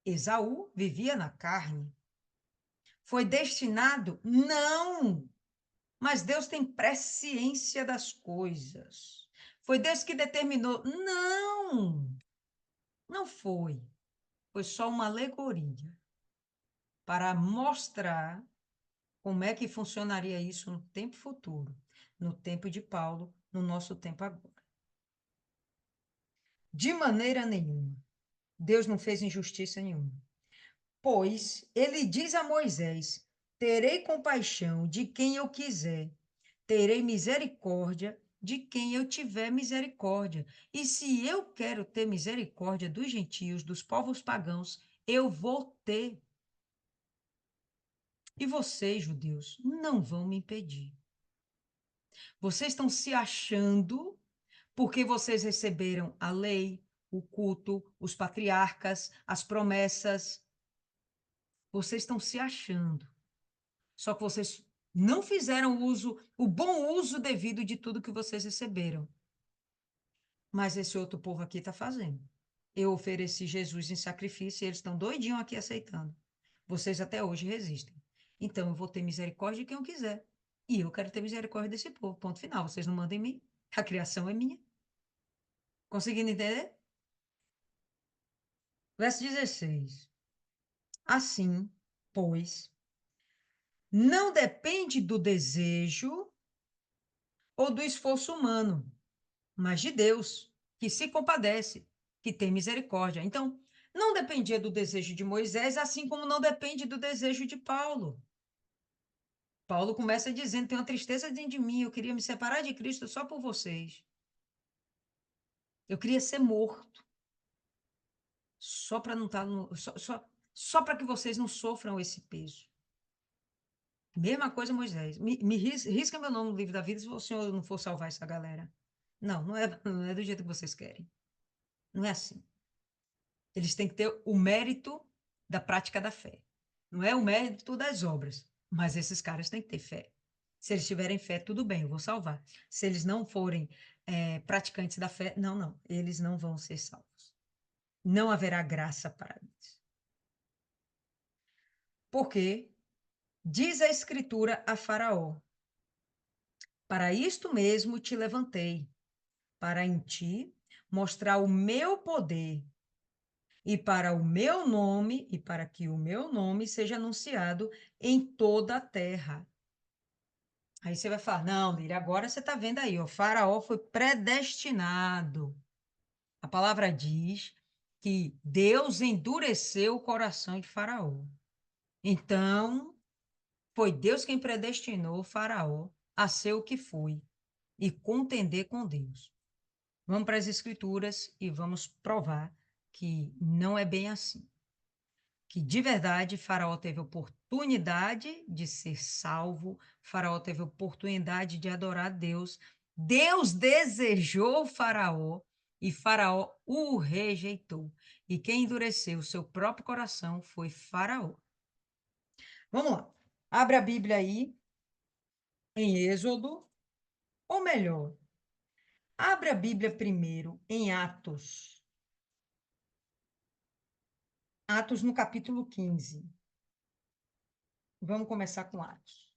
[SPEAKER 1] Esaú vivia na carne. Foi destinado? Não. Mas Deus tem presciência das coisas. Foi Deus que determinou? Não, não foi. Foi só uma alegoria para mostrar como é que funcionaria isso no tempo futuro, no tempo de Paulo, no nosso tempo agora. De maneira nenhuma. Deus não fez injustiça nenhuma. Pois ele diz a Moisés: terei compaixão de quem eu quiser, terei misericórdia de quem eu tiver misericórdia. E se eu quero ter misericórdia dos gentios, dos povos pagãos, eu vou ter. E vocês, judeus, não vão me impedir. Vocês estão se achando porque vocês receberam a lei, o culto, os patriarcas, as promessas. Vocês estão se achando. Só que vocês não fizeram o bom uso devido de tudo que vocês receberam. Mas esse outro povo aqui está fazendo. Eu ofereci Jesus em sacrifício e eles estão doidinhos aqui aceitando. Vocês até hoje resistem. Então eu vou ter misericórdia de quem eu quiser. E eu quero ter misericórdia desse povo. Ponto final. Vocês não mandam em mim. A criação é minha. Conseguindo entender? Verso 16. Assim, pois, não depende do desejo ou do esforço humano, mas de Deus, que se compadece, que tem misericórdia. Então, não dependia do desejo de Moisés, assim como não depende do desejo de Paulo. Paulo começa dizendo: tem uma tristeza dentro de mim, eu queria me separar de Cristo só por vocês. Eu queria ser morto, só para não estar no, só para que vocês não sofram esse peso. Mesma coisa, Moisés. Risca meu nome no livro da vida se o senhor não for salvar essa galera. Não, não é do jeito que vocês querem. Não é assim. Eles têm que ter o mérito da prática da fé. Não é o mérito das obras, mas esses caras têm que ter fé. Se eles tiverem fé, tudo bem, eu vou salvar. Se eles não forem praticantes da fé, não, eles não vão ser salvos. Não haverá graça para eles. Porque diz a Escritura a Faraó: para isto mesmo te levantei, para em ti mostrar o meu poder e para o meu nome, e para que o meu nome seja anunciado em toda a terra. Aí você vai falar, não, Líria, agora você está vendo aí, o Faraó foi predestinado. A palavra diz que Deus endureceu o coração de Faraó. Então, foi Deus quem predestinou o Faraó a ser o que foi e contender com Deus. Vamos para as Escrituras e vamos provar que não é bem assim. Que de verdade Faraó teve oportunidade de ser salvo, Faraó teve oportunidade de adorar a Deus. Deus desejou Faraó e Faraó o rejeitou. E quem endureceu o seu próprio coração foi Faraó. Vamos lá. Abre a Bíblia aí em Êxodo, ou melhor, abre a Bíblia primeiro em Atos. Atos no capítulo 15. Vamos começar com Atos.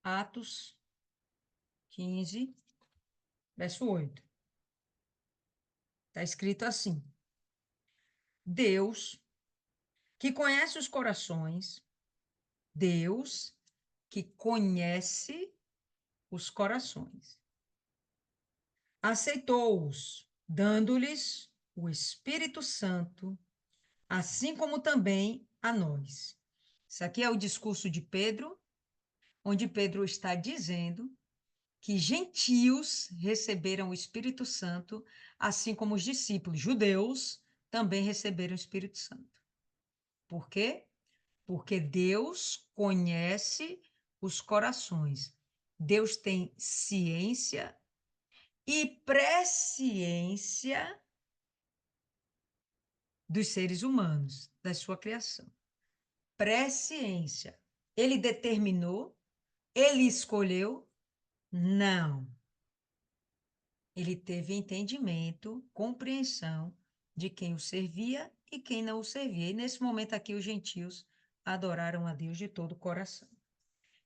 [SPEAKER 1] Atos 15, verso 8. Está escrito assim: Deus, que conhece os corações, Deus que conhece os corações, aceitou-os, dando-lhes o Espírito Santo, assim como também a nós. Isso aqui é o discurso de Pedro, onde Pedro está dizendo que gentios receberam o Espírito Santo, assim como os discípulos judeus também receberam o Espírito Santo. Por quê? Porque Deus conhece os corações. Deus tem ciência e presciência dos seres humanos, da sua criação. Presciência. Ele determinou? Ele escolheu? Não. Ele teve entendimento, compreensão de quem o servia e quem não o servia. E nesse momento aqui, os gentios adoraram a Deus de todo o coração.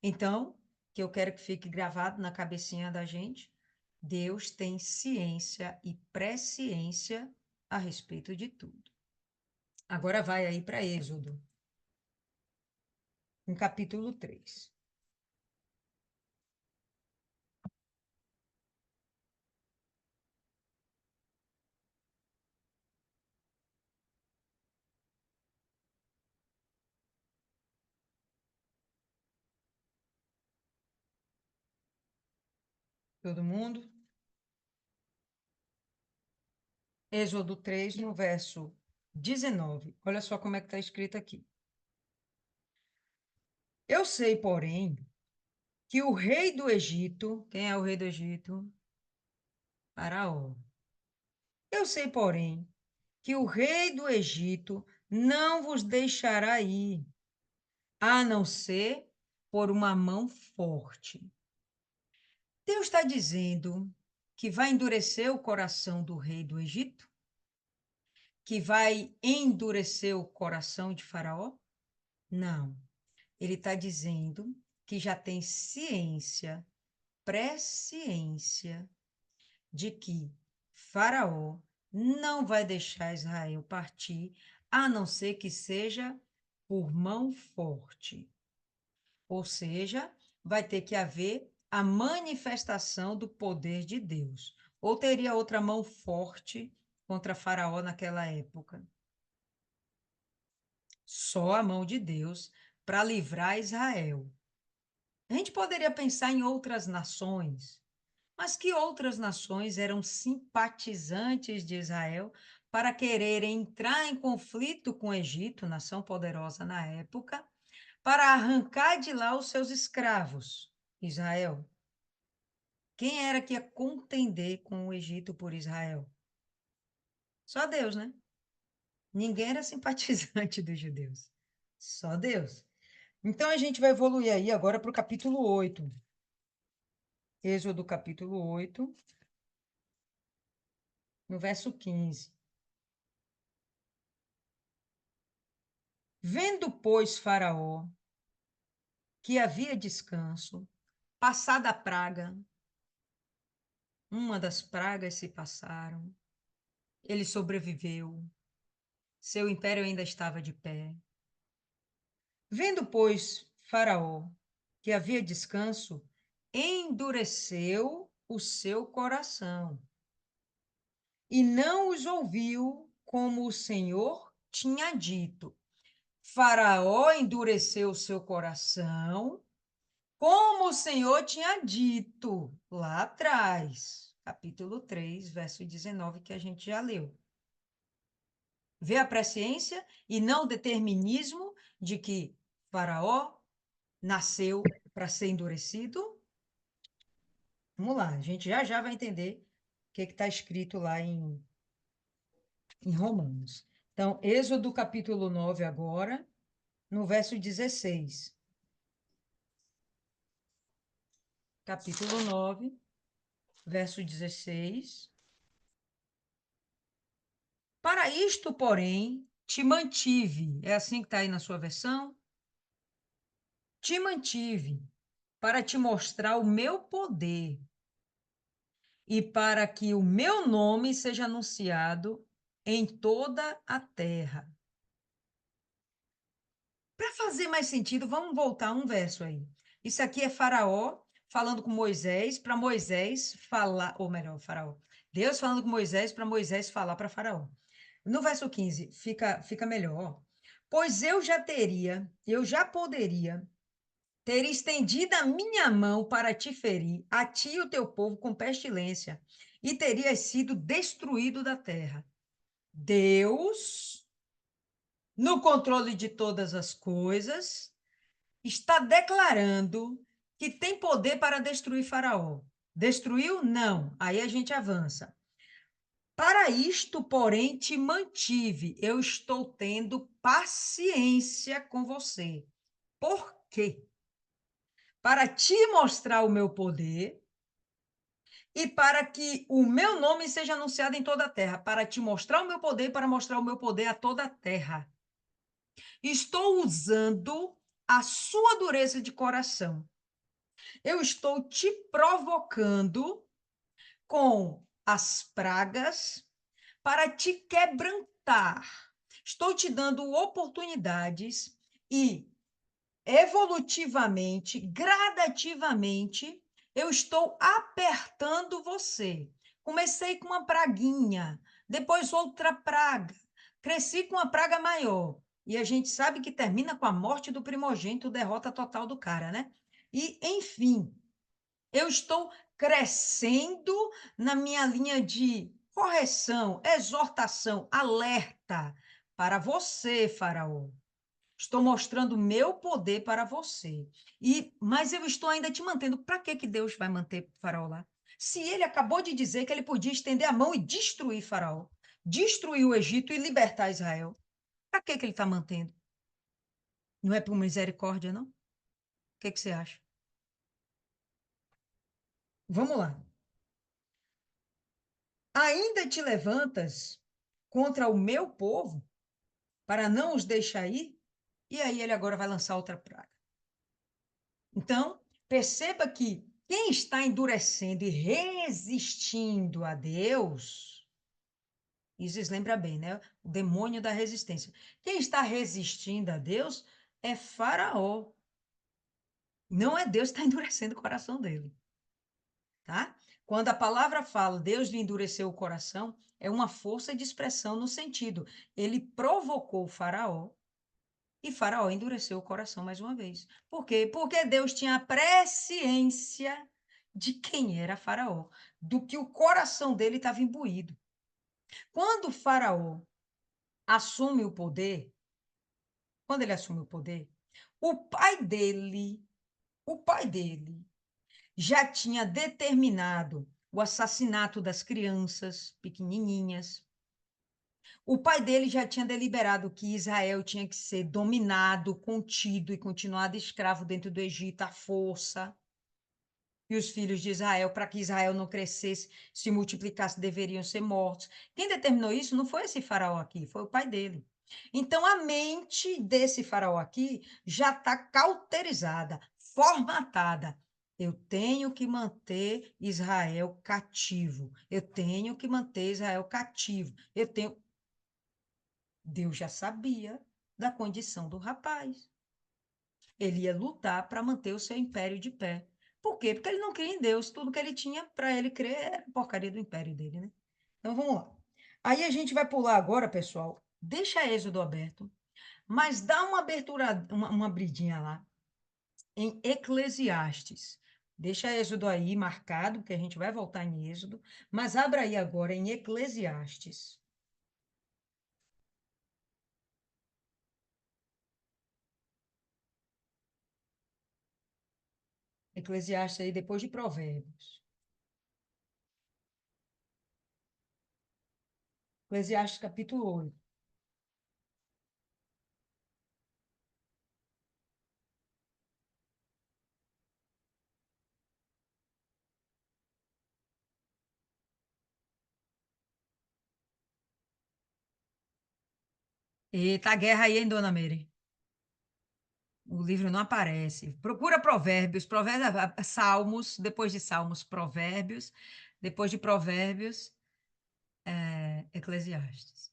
[SPEAKER 1] Então, que eu quero que fique gravado na cabecinha da gente, Deus tem ciência e presciência a respeito de tudo. Agora vai aí para Êxodo, no capítulo 3. Todo mundo? Êxodo 3, no verso 19. Olha só como é que está escrito aqui. Eu sei, porém, que o rei do Egito, quem é o rei do Egito? Faraó. Eu sei, porém, que o rei do Egito não vos deixará ir, a não ser por uma mão forte. Deus está dizendo que vai endurecer o coração do rei do Egito, que vai endurecer o coração de Faraó? Não. Ele está dizendo que já tem ciência, presciência de que Faraó não vai deixar Israel partir, a não ser que seja por mão forte. Ou seja, vai ter que haver a manifestação do poder de Deus. Ou teria outra mão forte contra Faraó naquela época? Só a mão de Deus para livrar Israel. A gente poderia pensar em outras nações, mas que outras nações eram simpatizantes de Israel para quererem entrar em conflito com o Egito, nação poderosa na época, para arrancar de lá os seus escravos? Israel. Quem era que ia contender com o Egito por Israel? Só Deus, né? Ninguém era simpatizante dos judeus. Só Deus. Então a gente vai evoluir aí agora para o capítulo 8. Êxodo capítulo 8, no verso 15. Vendo, pois, Faraó que havia descanso, passada a praga, uma das pragas se passaram, ele sobreviveu, seu império ainda estava de pé. Vendo, pois, Faraó que havia descanso, endureceu o seu coração e não os ouviu como o Senhor tinha dito. Faraó endureceu o seu coração, como o Senhor tinha dito lá atrás, capítulo 3, verso 19, que a gente já leu. Vê a presciência e não o determinismo de que Faraó nasceu para ser endurecido? Vamos lá, a gente já vai entender o que está escrito lá em Romanos. Então, Êxodo capítulo 9 agora, no verso 16. Capítulo 9, verso 16. Para isto, porém, te mantive. É assim que está aí na sua versão? Te mantive para te mostrar o meu poder e para que o meu nome seja anunciado em toda a terra. Para fazer mais sentido, vamos voltar um verso aí. Isso aqui é Faraó falando com Moisés, para Moisés falar, ou melhor, Faraó. Deus falando com Moisés, para Moisés falar para Faraó. No verso 15, fica melhor. Pois eu já poderia ter estendido a minha mão para te ferir, a ti e o teu povo com pestilência, e terias sido destruído da terra. Deus, no controle de todas as coisas, está declarando que tem poder para destruir Faraó. Destruiu? Não. Aí a gente avança. Para isto, porém, te mantive. Eu estou tendo paciência com você. Por quê? Para te mostrar o meu poder e para que o meu nome seja anunciado em toda a terra. Para te mostrar o meu poder, para mostrar o meu poder a toda a terra. Estou usando a sua dureza de coração. Eu estou te provocando com as pragas para te quebrantar. Estou te dando oportunidades e evolutivamente, gradativamente, eu estou apertando você. Comecei com uma praguinha, depois outra praga, cresci com uma praga maior. E a gente sabe que termina com a morte do primogênito, derrota total do cara, né? E, enfim, eu estou crescendo na minha linha de correção, exortação, alerta para você, Faraó. Estou mostrando meu poder para você. Mas eu estou ainda te mantendo. Para que que Deus vai manter Faraó lá? Se ele acabou de dizer que ele podia estender a mão e destruir Faraó, destruir o Egito e libertar Israel, para que que ele está mantendo? Não é por misericórdia, não? O que que você acha? Vamos lá. Ainda te levantas contra o meu povo para não os deixar ir? E aí ele agora vai lançar outra praga. Então, perceba que quem está endurecendo e resistindo a Deus, Isis lembra bem, né? O demônio da resistência. Quem está resistindo a Deus é Faraó. Não é Deus que está endurecendo o coração dele, tá? Quando a palavra fala Deus lhe endureceu o coração, é uma força de expressão no sentido, ele provocou o Faraó e Faraó endureceu o coração mais uma vez. Por quê? Porque Deus tinha presciência de quem era Faraó, do que o coração dele estava imbuído. Quando Faraó assume o poder, quando ele assume o poder, o pai dele, o pai dele já tinha determinado o assassinato das crianças pequenininhas. O pai dele já tinha deliberado que Israel tinha que ser dominado, contido e continuado escravo dentro do Egito à força. E os filhos de Israel, para que Israel não crescesse, se multiplicasse, deveriam ser mortos. Quem determinou isso não foi esse faraó aqui, foi o pai dele. Então, a mente desse faraó aqui já está cauterizada, formatada. Eu tenho que manter Israel cativo. Eu tenho que manter Israel cativo. Eu tenho. Deus já sabia da condição do rapaz. Ele ia lutar para manter o seu império de pé. Por quê? Porque ele não cria em Deus. Tudo que ele tinha para ele crer era porcaria do império dele, né? Então vamos lá. Aí a gente vai pular agora, pessoal. Deixa Êxodo aberto, mas dá uma abertura, uma abridinha lá em Eclesiastes. Deixa Êxodo aí marcado, porque a gente vai voltar em Êxodo, mas abra aí agora em Eclesiastes. Eclesiastes aí depois de Provérbios. Eclesiastes capítulo 8. Eita, a guerra aí, hein, dona Meire? O livro não aparece. Procura Provérbios, Salmos, depois de Salmos, Provérbios, depois de Provérbios, Eclesiastes.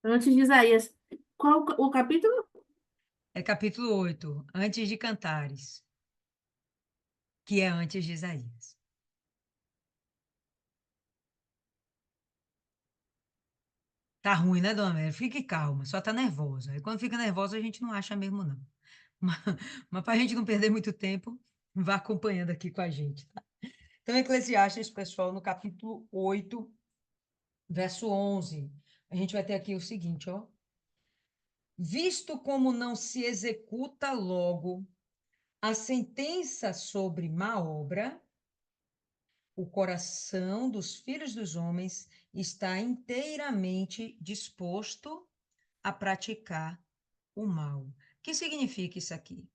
[SPEAKER 2] Antes de Isaías. Qual o capítulo?
[SPEAKER 1] É capítulo 8, antes de Cantares, que é antes de Isaías. Tá ruim, né, dona Amélia? Fique calma, só tá nervosa. E quando fica nervosa, a gente não acha mesmo, não. Mas, mas para a gente não perder muito tempo, vá acompanhando aqui com a gente, tá? Então, Eclesiastes, pessoal, no capítulo 8, verso 11, a gente vai ter aqui o seguinte, ó. Visto como não se executa logo a sentença sobre má obra, o coração dos filhos dos homens está inteiramente disposto a praticar o mal. O que significa isso aqui?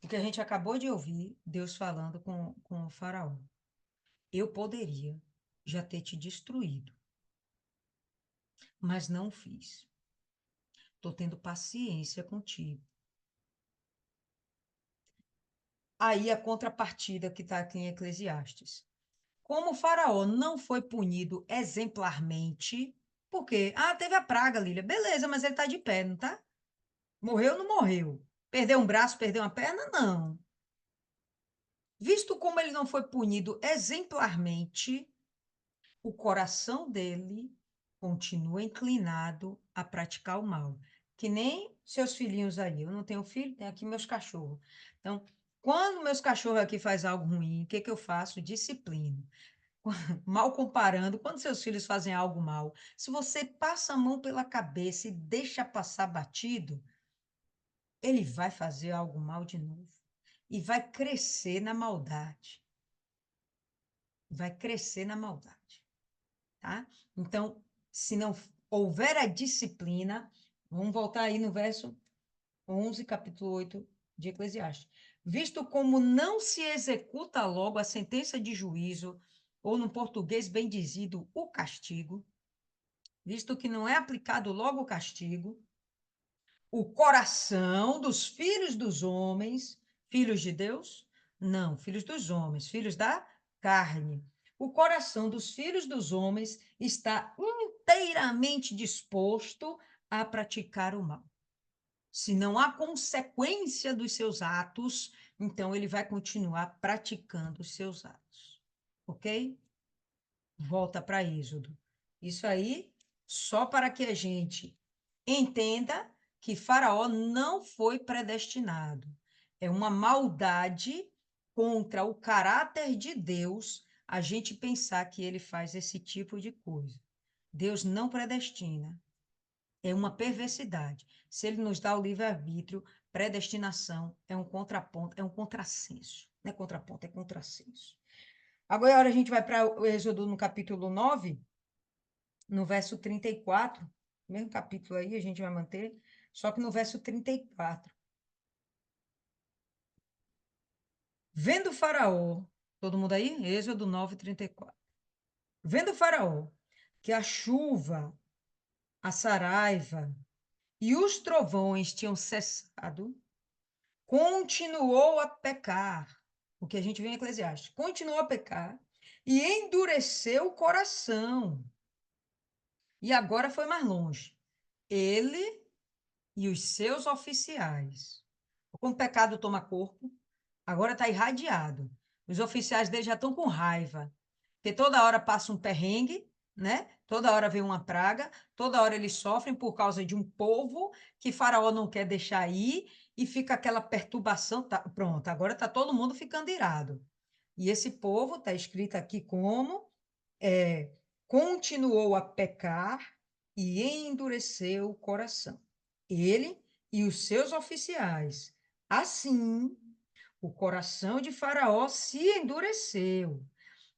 [SPEAKER 1] O que a gente acabou de ouvir, Deus falando com o faraó. Eu poderia já ter te destruído, mas não fiz. Estou tendo paciência contigo. Aí a contrapartida que está aqui em Eclesiastes. Como o faraó não foi punido exemplarmente, porque, teve a praga, Lília. Beleza, mas ele está de pé, não tá? Morreu, não morreu. Perdeu um braço, perdeu uma perna? Não. Visto como ele não foi punido exemplarmente, o coração dele continua inclinado a praticar o mal. Que nem seus filhinhos aí. Eu não tenho filho, tenho aqui meus cachorros. Então, quando meus cachorros aqui fazem algo ruim, o que que eu faço? Disciplino. Mal comparando, quando seus filhos fazem algo mal, se você passa a mão pela cabeça e deixa passar batido, ele vai fazer algo mal de novo. E vai crescer na maldade. Vai crescer na maldade. Tá? Então, se não houver a disciplina, vamos voltar aí no verso 11, capítulo 8 de Eclesiastes. Visto como não se executa logo a sentença de juízo, ou no português bem dizido, o castigo, visto que não é aplicado logo o castigo, o coração dos filhos dos homens, filhos de Deus? Não, filhos dos homens, filhos da carne. O coração dos filhos dos homens está inteiramente disposto a praticar o mal. Se não há consequência dos seus atos, então ele vai continuar praticando os seus atos. Ok? Volta para Êxodo. Isso aí, só para que a gente entenda que Faraó não foi predestinado. É uma maldade contra o caráter de Deus a gente pensar que ele faz esse tipo de coisa. Deus não predestina. É uma perversidade. Se ele nos dá o livre-arbítrio, predestinação é um contraponto, é um contrassenso. Não é contraponto, é contrassenso. Agora a gente vai para o Êxodo no capítulo 9, no verso 34, mesmo capítulo aí, a gente vai manter, só que no verso 34. Vendo Faraó, todo mundo aí? Êxodo 9, 34. Vendo Faraó que a chuva, a saraiva e os trovões tinham cessado, continuou a pecar, o que a gente vê em Eclesiastes, continuou a pecar e endureceu o coração. E agora foi mais longe. Ele e os seus oficiais. Como o pecado toma corpo, agora está irradiado. Os oficiais dele já estão com raiva, porque toda hora passa um perrengue, né? Toda hora vem uma praga, toda hora eles sofrem por causa de um povo que Faraó não quer deixar ir e fica aquela perturbação. Tá, pronto, agora está todo mundo ficando irado. E esse povo está escrito aqui como continuou a pecar e endureceu o coração. Ele e os seus oficiais. Assim, o coração de Faraó se endureceu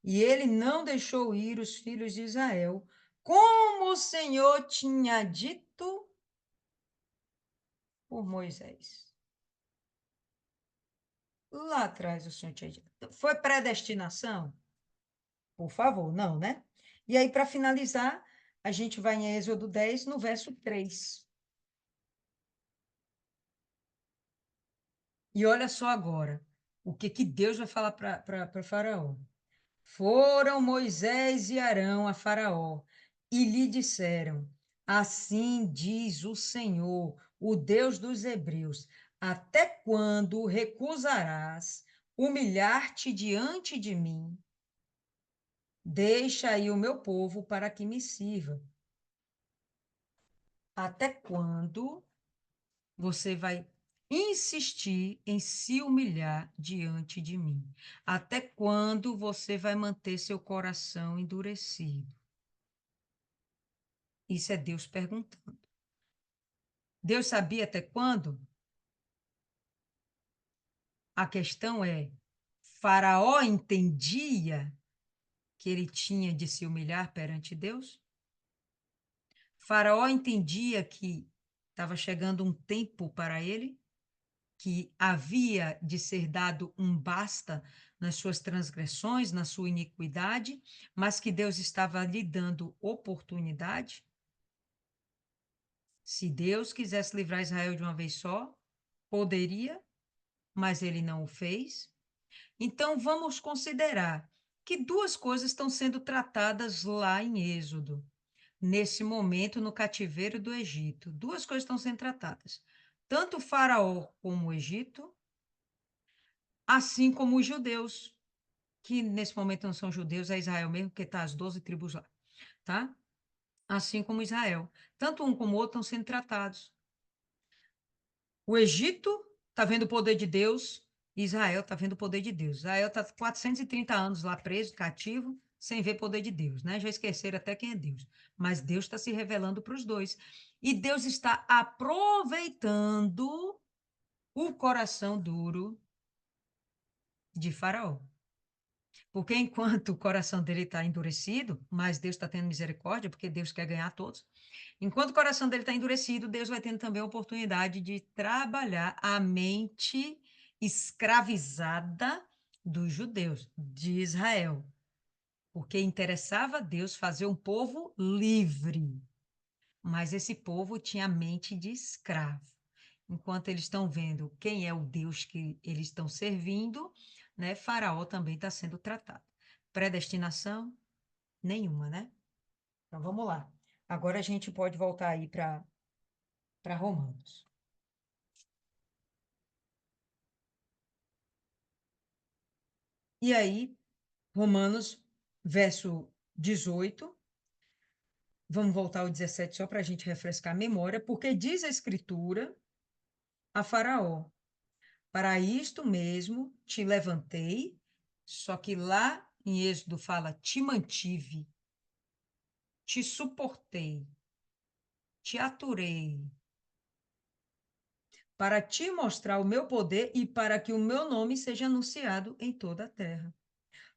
[SPEAKER 1] e ele não deixou ir os filhos de Israel, como o Senhor tinha dito por Moisés. Lá atrás o Senhor tinha dito. Foi predestinação? Por favor, não, né? E aí, para finalizar, a gente vai em Êxodo 10, no verso 3. E olha só agora, o que, que Deus vai falar para Faraó. Foram Moisés e Arão a Faraó e lhe disseram: Assim diz o Senhor, o Deus dos hebreus, até quando recusarás humilhar-te diante de mim? Deixa aí o meu povo para que me sirva. Até quando você vai insistir em se humilhar diante de mim? Até quando você vai manter seu coração endurecido? Isso é Deus perguntando. Deus sabia até quando? A questão é: Faraó entendia que ele tinha de se humilhar perante Deus? Faraó entendia que estava chegando um tempo para ele, que havia de ser dado um basta nas suas transgressões, na sua iniquidade, mas que Deus estava lhe dando oportunidade? Se Deus quisesse livrar Israel de uma vez só, poderia, mas ele não o fez. Então, vamos considerar que duas coisas estão sendo tratadas lá em Êxodo, nesse momento no cativeiro do Egito. Duas coisas estão sendo tratadas. Tanto o Faraó como o Egito, assim como os judeus, que nesse momento não são judeus, é Israel mesmo, porque está as 12 tribos lá, tá? Assim como Israel. Tanto um como o outro estão sendo tratados. O Egito está vendo o poder de Deus, Israel está vendo o poder de Deus. Israel está 430 anos lá preso, cativo, sem ver poder de Deus, né? Já esqueceram até quem é Deus. Mas Deus está se revelando para os dois. E Deus está aproveitando o coração duro de Faraó. Porque enquanto o coração dele está endurecido, mas Deus está tendo misericórdia, porque Deus quer ganhar todos. Enquanto o coração dele está endurecido, Deus vai tendo também a oportunidade de trabalhar a mente escravizada dos judeus, de Israel. Porque interessava a Deus fazer um povo livre, mas esse povo tinha a mente de escravo. Enquanto eles estão vendo quem é o Deus que eles estão servindo, né, Faraó também está sendo tratado. Predestinação? Nenhuma, né? Então vamos lá. Agora a gente pode voltar aí para Romanos. E aí, Romanos, verso 18. Vamos voltar ao 17 só para a gente refrescar a memória, porque diz a Escritura a Faraó: para isto mesmo te levantei, só que lá em Êxodo fala: te mantive, te suportei, te aturei, para te mostrar o meu poder e para que o meu nome seja anunciado em toda a terra.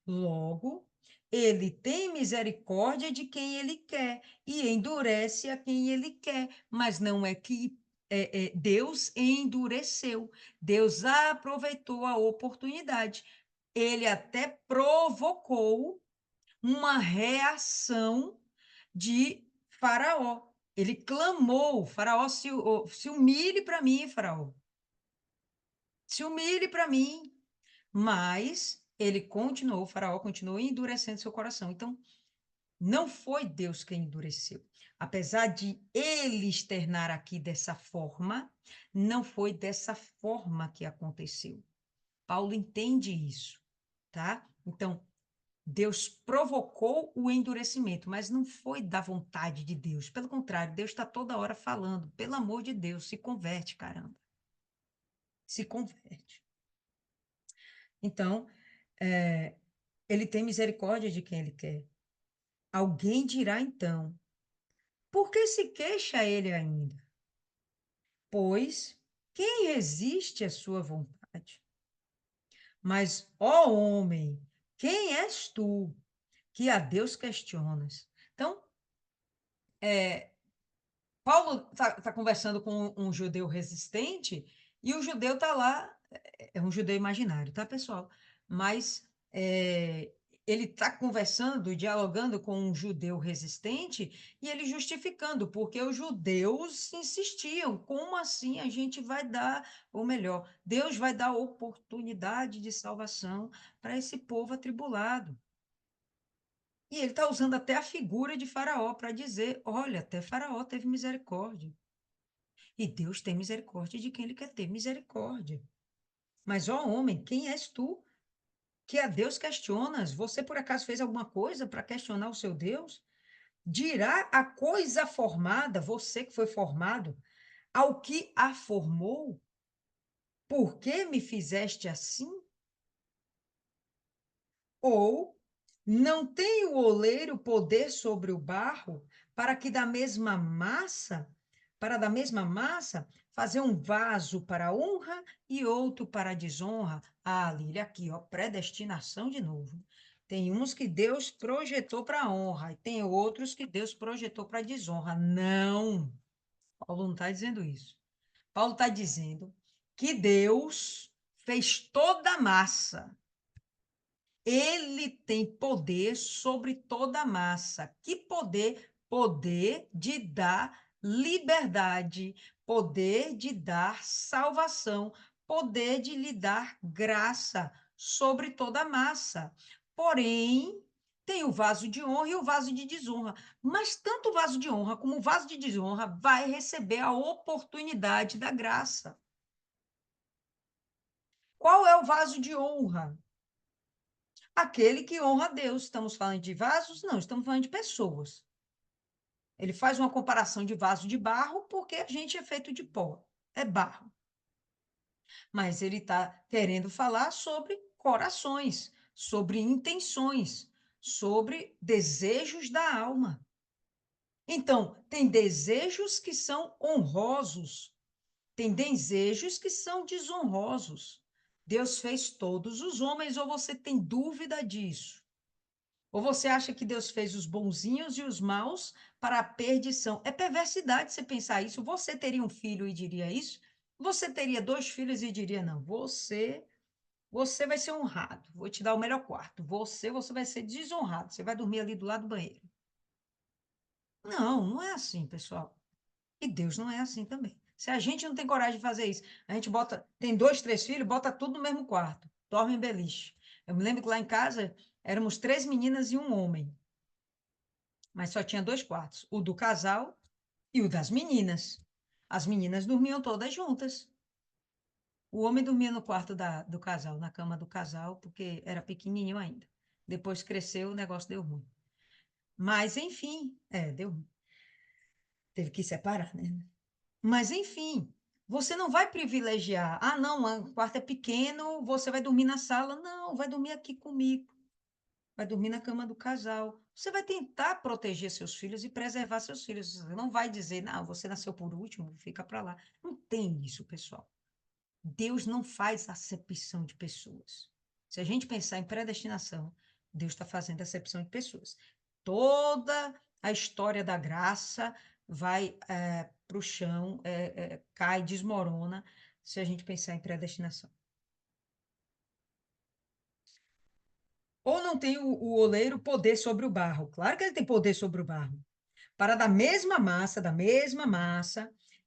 [SPEAKER 1] Logo, ele tem misericórdia de quem ele quer e endurece a quem ele quer, mas não é que Deus endureceu, Deus aproveitou a oportunidade. Ele até provocou uma reação de Faraó. Ele clamou: Faraó, se humilhe para mim, Faraó, se humilhe para mim. Mas ele continuou, o Faraó continuou endurecendo seu coração. Então, não foi Deus quem endureceu. Apesar de ele externar aqui dessa forma, não foi dessa forma que aconteceu. Paulo entende isso, tá? Então, Deus provocou o endurecimento, mas não foi da vontade de Deus. Pelo contrário, Deus está toda hora falando: pelo amor de Deus, se converte, caramba. Se converte. Então, ele tem misericórdia de quem ele quer. Alguém dirá então: por que se queixa ele ainda? Pois quem resiste à sua vontade? Mas, ó homem, quem és tu que a Deus questionas? Então, Paulo está conversando com um judeu resistente e o judeu está lá, é um judeu imaginário, tá, pessoal? Mas ele está conversando, dialogando com um judeu resistente e ele justificando, porque os judeus insistiam: como assim a gente vai dar, ou melhor, Deus vai dar oportunidade de salvação para esse povo atribulado? E ele está usando até a figura de Faraó para dizer: olha, até Faraó teve misericórdia. E Deus tem misericórdia de quem Ele quer ter misericórdia. Mas, ó homem, quem és tu que a Deus questionas? Você, por acaso, fez alguma coisa para questionar o seu Deus? Dirá a coisa formada, você que foi formado, ao que a formou? Por que me fizeste assim? Ou não tem o oleiro poder sobre o barro para que da mesma massa, fazer um vaso para a honra e outro para a desonra? Ah, Lília, aqui, ó, predestinação de novo. Tem uns que Deus projetou para a honra e tem outros que Deus projetou para a desonra. Não, Paulo não está dizendo isso. Paulo está dizendo que Deus fez toda a massa. Ele tem poder sobre toda a massa. Que poder? Poder de dar liberdade, poder de dar salvação, poder de lhe dar graça sobre toda a massa. Porém, tem o vaso de honra e o vaso de desonra. Mas tanto o vaso de honra como o vaso de desonra vai receber a oportunidade da graça. Qual é o vaso de honra? Aquele que honra a Deus. Estamos falando de vasos? Não, estamos falando de pessoas. Ele faz uma comparação de vaso de barro, porque a gente é feito de pó, é barro. Mas ele está querendo falar sobre corações, sobre intenções, sobre desejos da alma. Então, tem desejos que são honrosos, tem desejos que são desonrosos. Deus fez todos os homens, ou você tem dúvida disso? Ou você acha que Deus fez os bonzinhos e os maus para a perdição? É perversidade você pensar isso. Você teria um filho e diria isso? Você teria dois filhos e diria, não, você vai ser honrado. Vou te dar o melhor quarto. Você vai ser desonrado. Você vai dormir ali do lado do banheiro. Não, não é assim, pessoal. E Deus não é assim também. Se a gente não tem coragem de fazer isso, a gente tem dois, três filhos, bota tudo no mesmo quarto. Dorme em beliche. Eu me lembro que lá em casa éramos três meninas e um homem. Mas só tinha dois quartos, o do casal e o das meninas. As meninas dormiam todas juntas. O homem dormia no quarto do casal, na cama do casal, porque era pequenininho ainda. Depois cresceu, o negócio deu ruim. Mas, enfim, deu ruim. Teve que separar, né? Mas, enfim, você não vai privilegiar. Ah, não, o quarto é pequeno, você vai dormir na sala. Não, vai dormir aqui comigo. Vai dormir na cama do casal. Você vai tentar proteger seus filhos e preservar seus filhos. Você não vai dizer, não, você nasceu por último, fica para lá. Não tem isso, pessoal. Deus não faz acepção de pessoas. Se a gente pensar em predestinação, Deus está fazendo acepção de pessoas. Toda a história da graça vai para o chão, cai, desmorona, se a gente pensar em predestinação. Ou não tem o oleiro poder sobre o barro? Claro que ele tem poder sobre o barro. Para da mesma massa,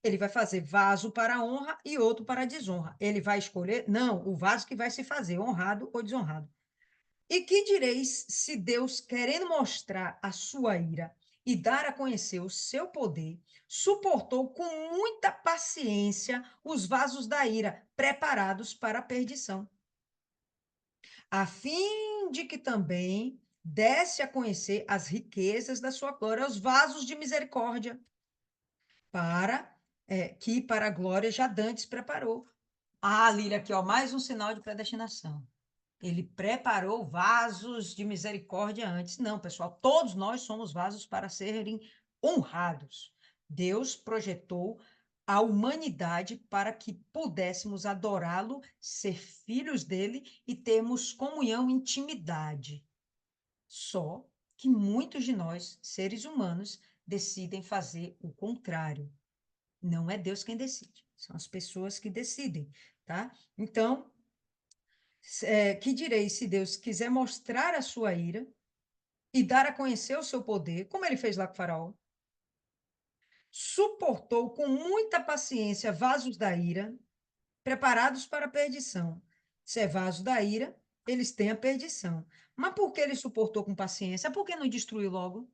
[SPEAKER 1] ele vai fazer vaso para a honra e outro para a desonra. Ele vai escolher, não, o vaso que vai se fazer, honrado ou desonrado. E que direis se Deus, querendo mostrar a sua ira e dar a conhecer o seu poder, suportou com muita paciência os vasos da ira, preparados para a perdição, a fim de que também desse a conhecer as riquezas da sua glória, os vasos de misericórdia, para que para a glória já dantes preparou. Ah, Lília, aqui, ó, mais um sinal de predestinação. Ele preparou vasos de misericórdia antes. Não, pessoal, todos nós somos vasos para serem honrados. Deus projetou a humanidade para que pudéssemos adorá-lo, ser filhos dele e termos comunhão, intimidade. Só que muitos de nós, seres humanos, decidem fazer o contrário. Não é Deus quem decide, são as pessoas que decidem, tá? Então, que direi se Deus quiser mostrar a sua ira e dar a conhecer o seu poder, como ele fez lá com o faraó, suportou com muita paciência vasos da ira, preparados para a perdição. Se é vaso da ira, eles têm a perdição. Mas por que ele suportou com paciência? Por que não destruiu logo?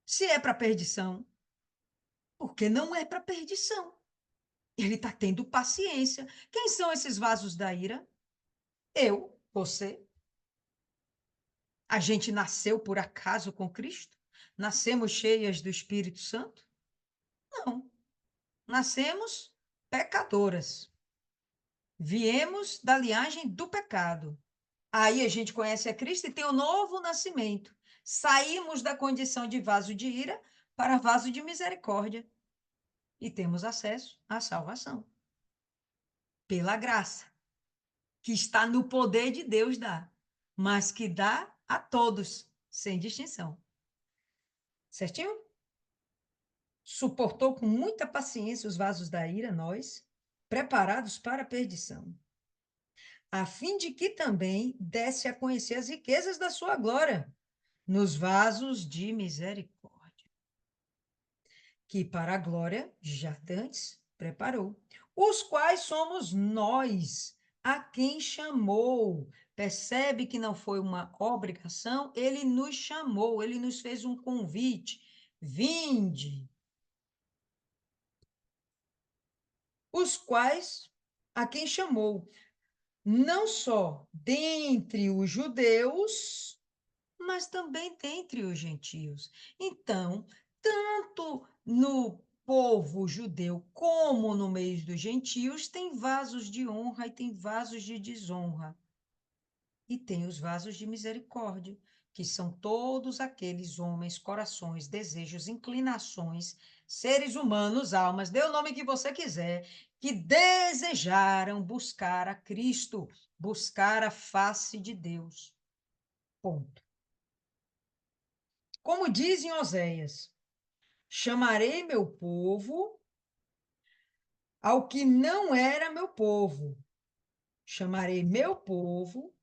[SPEAKER 1] Se é para perdição, porque não é para perdição. Ele está tendo paciência. Quem são esses vasos da ira? Eu, você. A gente nasceu por acaso com Cristo? Nascemos cheias do Espírito Santo? Não. Nascemos pecadoras. Viemos da linhagem do pecado. Aí a gente conhece a Cristo e tem o novo nascimento. Saímos da condição de vaso de ira para vaso de misericórdia e temos acesso à salvação pela graça, que está no poder de Deus dar, mas que dá a todos, sem distinção. Certinho? Suportou com muita paciência os vasos da ira, nós, preparados para a perdição, a fim de que também desse a conhecer as riquezas da sua glória nos vasos de misericórdia, que para a glória já dantes preparou, os quais somos nós, a quem chamou. Percebe que não foi uma obrigação, ele nos chamou, ele nos fez um convite. Vinde. Os quais a quem chamou, não só dentre os judeus, mas também dentre os gentios. Então, tanto no povo judeu como no meio dos gentios, tem vasos de honra e tem vasos de desonra. E tem os vasos de misericórdia, que são todos aqueles homens, corações, desejos, inclinações, seres humanos, almas, dê o nome que você quiser, que desejaram buscar a Cristo, buscar a face de Deus. Ponto. Como diz em Oséias, chamarei meu povo ao que não era meu povo. Chamarei meu povo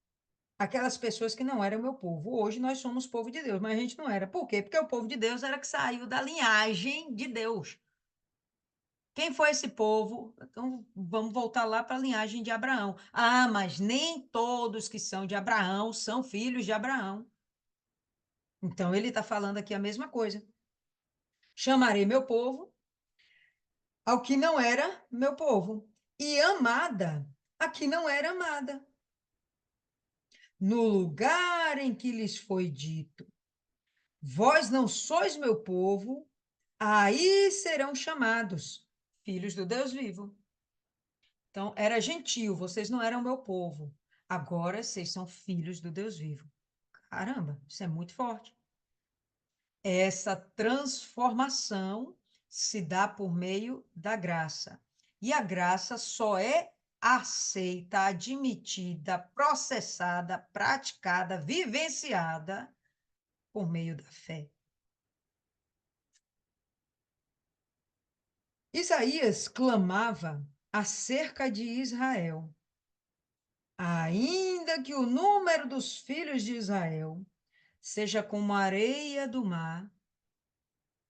[SPEAKER 1] aquelas pessoas que não eram meu povo. Hoje nós somos povo de Deus, mas a gente não era. Por quê? Porque o povo de Deus era que saiu da linhagem de Deus. Quem foi esse povo? Então, vamos voltar lá para a linhagem de Abraão. Ah, mas nem todos que são de Abraão são filhos de Abraão. Então, ele está falando aqui a mesma coisa. Chamarei meu povo ao que não era meu povo, e amada a que não era amada. No lugar em que lhes foi dito: vós não sois meu povo, aí serão chamados filhos do Deus vivo. Então, era gentio, vocês não eram meu povo. Agora vocês são filhos do Deus vivo. Caramba, isso é muito forte. Essa transformação se dá por meio da graça. E a graça só é aceita, admitida, processada, praticada, vivenciada por meio da fé. Isaías clamava acerca de Israel. Ainda que o número dos filhos de Israel seja como a areia do mar,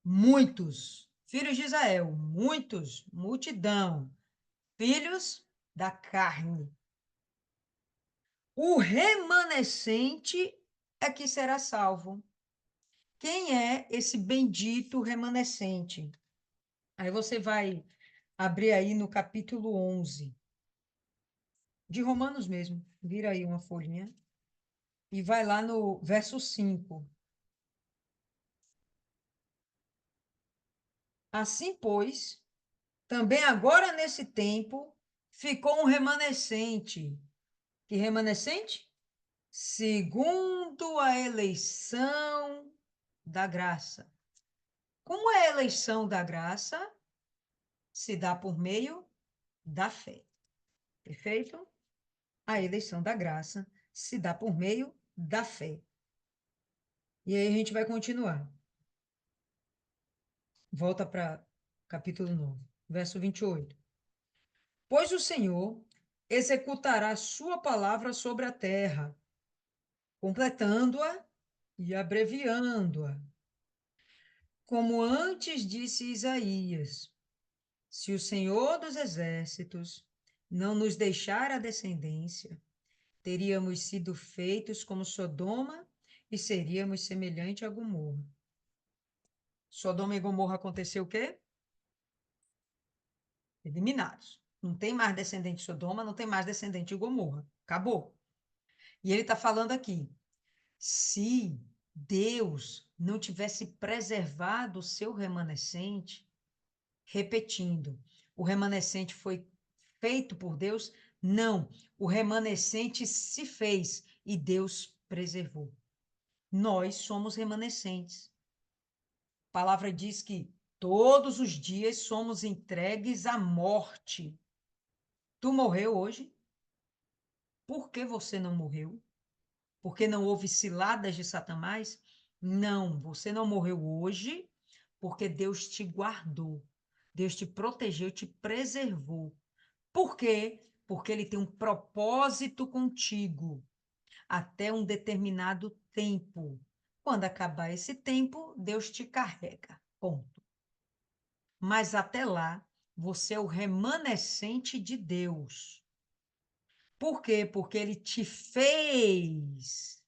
[SPEAKER 1] muitos, filhos de Israel, muitos, multidão, filhos da carne. O remanescente é que será salvo. Quem é esse bendito remanescente? Aí você vai abrir aí no capítulo 11, de Romanos mesmo. Vira aí uma folhinha e vai lá no verso 5. Assim, pois, também agora nesse tempo ficou um remanescente. Que remanescente? Segundo a eleição da graça. Como é a eleição da graça? Se dá por meio da fé. Perfeito? A eleição da graça se dá por meio da fé. E aí a gente vai continuar. Volta para capítulo 9, verso 28. Pois o Senhor executará sua palavra sobre a terra, completando-a e abreviando-a. Como antes disse Isaías: se o Senhor dos exércitos não nos deixar a descendência, teríamos sido feitos como Sodoma e seríamos semelhante a Gomorra. Sodoma e Gomorra aconteceu o quê? eliminados. Não tem mais descendente de Sodoma, não tem mais descendente de Gomorra. Acabou. E ele está falando aqui, se Deus não tivesse preservado o seu remanescente, repetindo, o remanescente foi feito por Deus? Não, o remanescente se fez e Deus preservou. Nós somos remanescentes. A palavra diz que todos os dias somos entregues à morte. Tu morreu hoje? Por que você não morreu? Porque não houve ciladas de Satanás? Não, você não morreu hoje porque Deus te guardou. Deus te protegeu, te preservou. Por quê? Porque ele tem um propósito contigo até um determinado tempo. Quando acabar esse tempo, Deus te carrega. Ponto. Mas até lá, você é o remanescente de Deus. Por quê? Porque ele te fez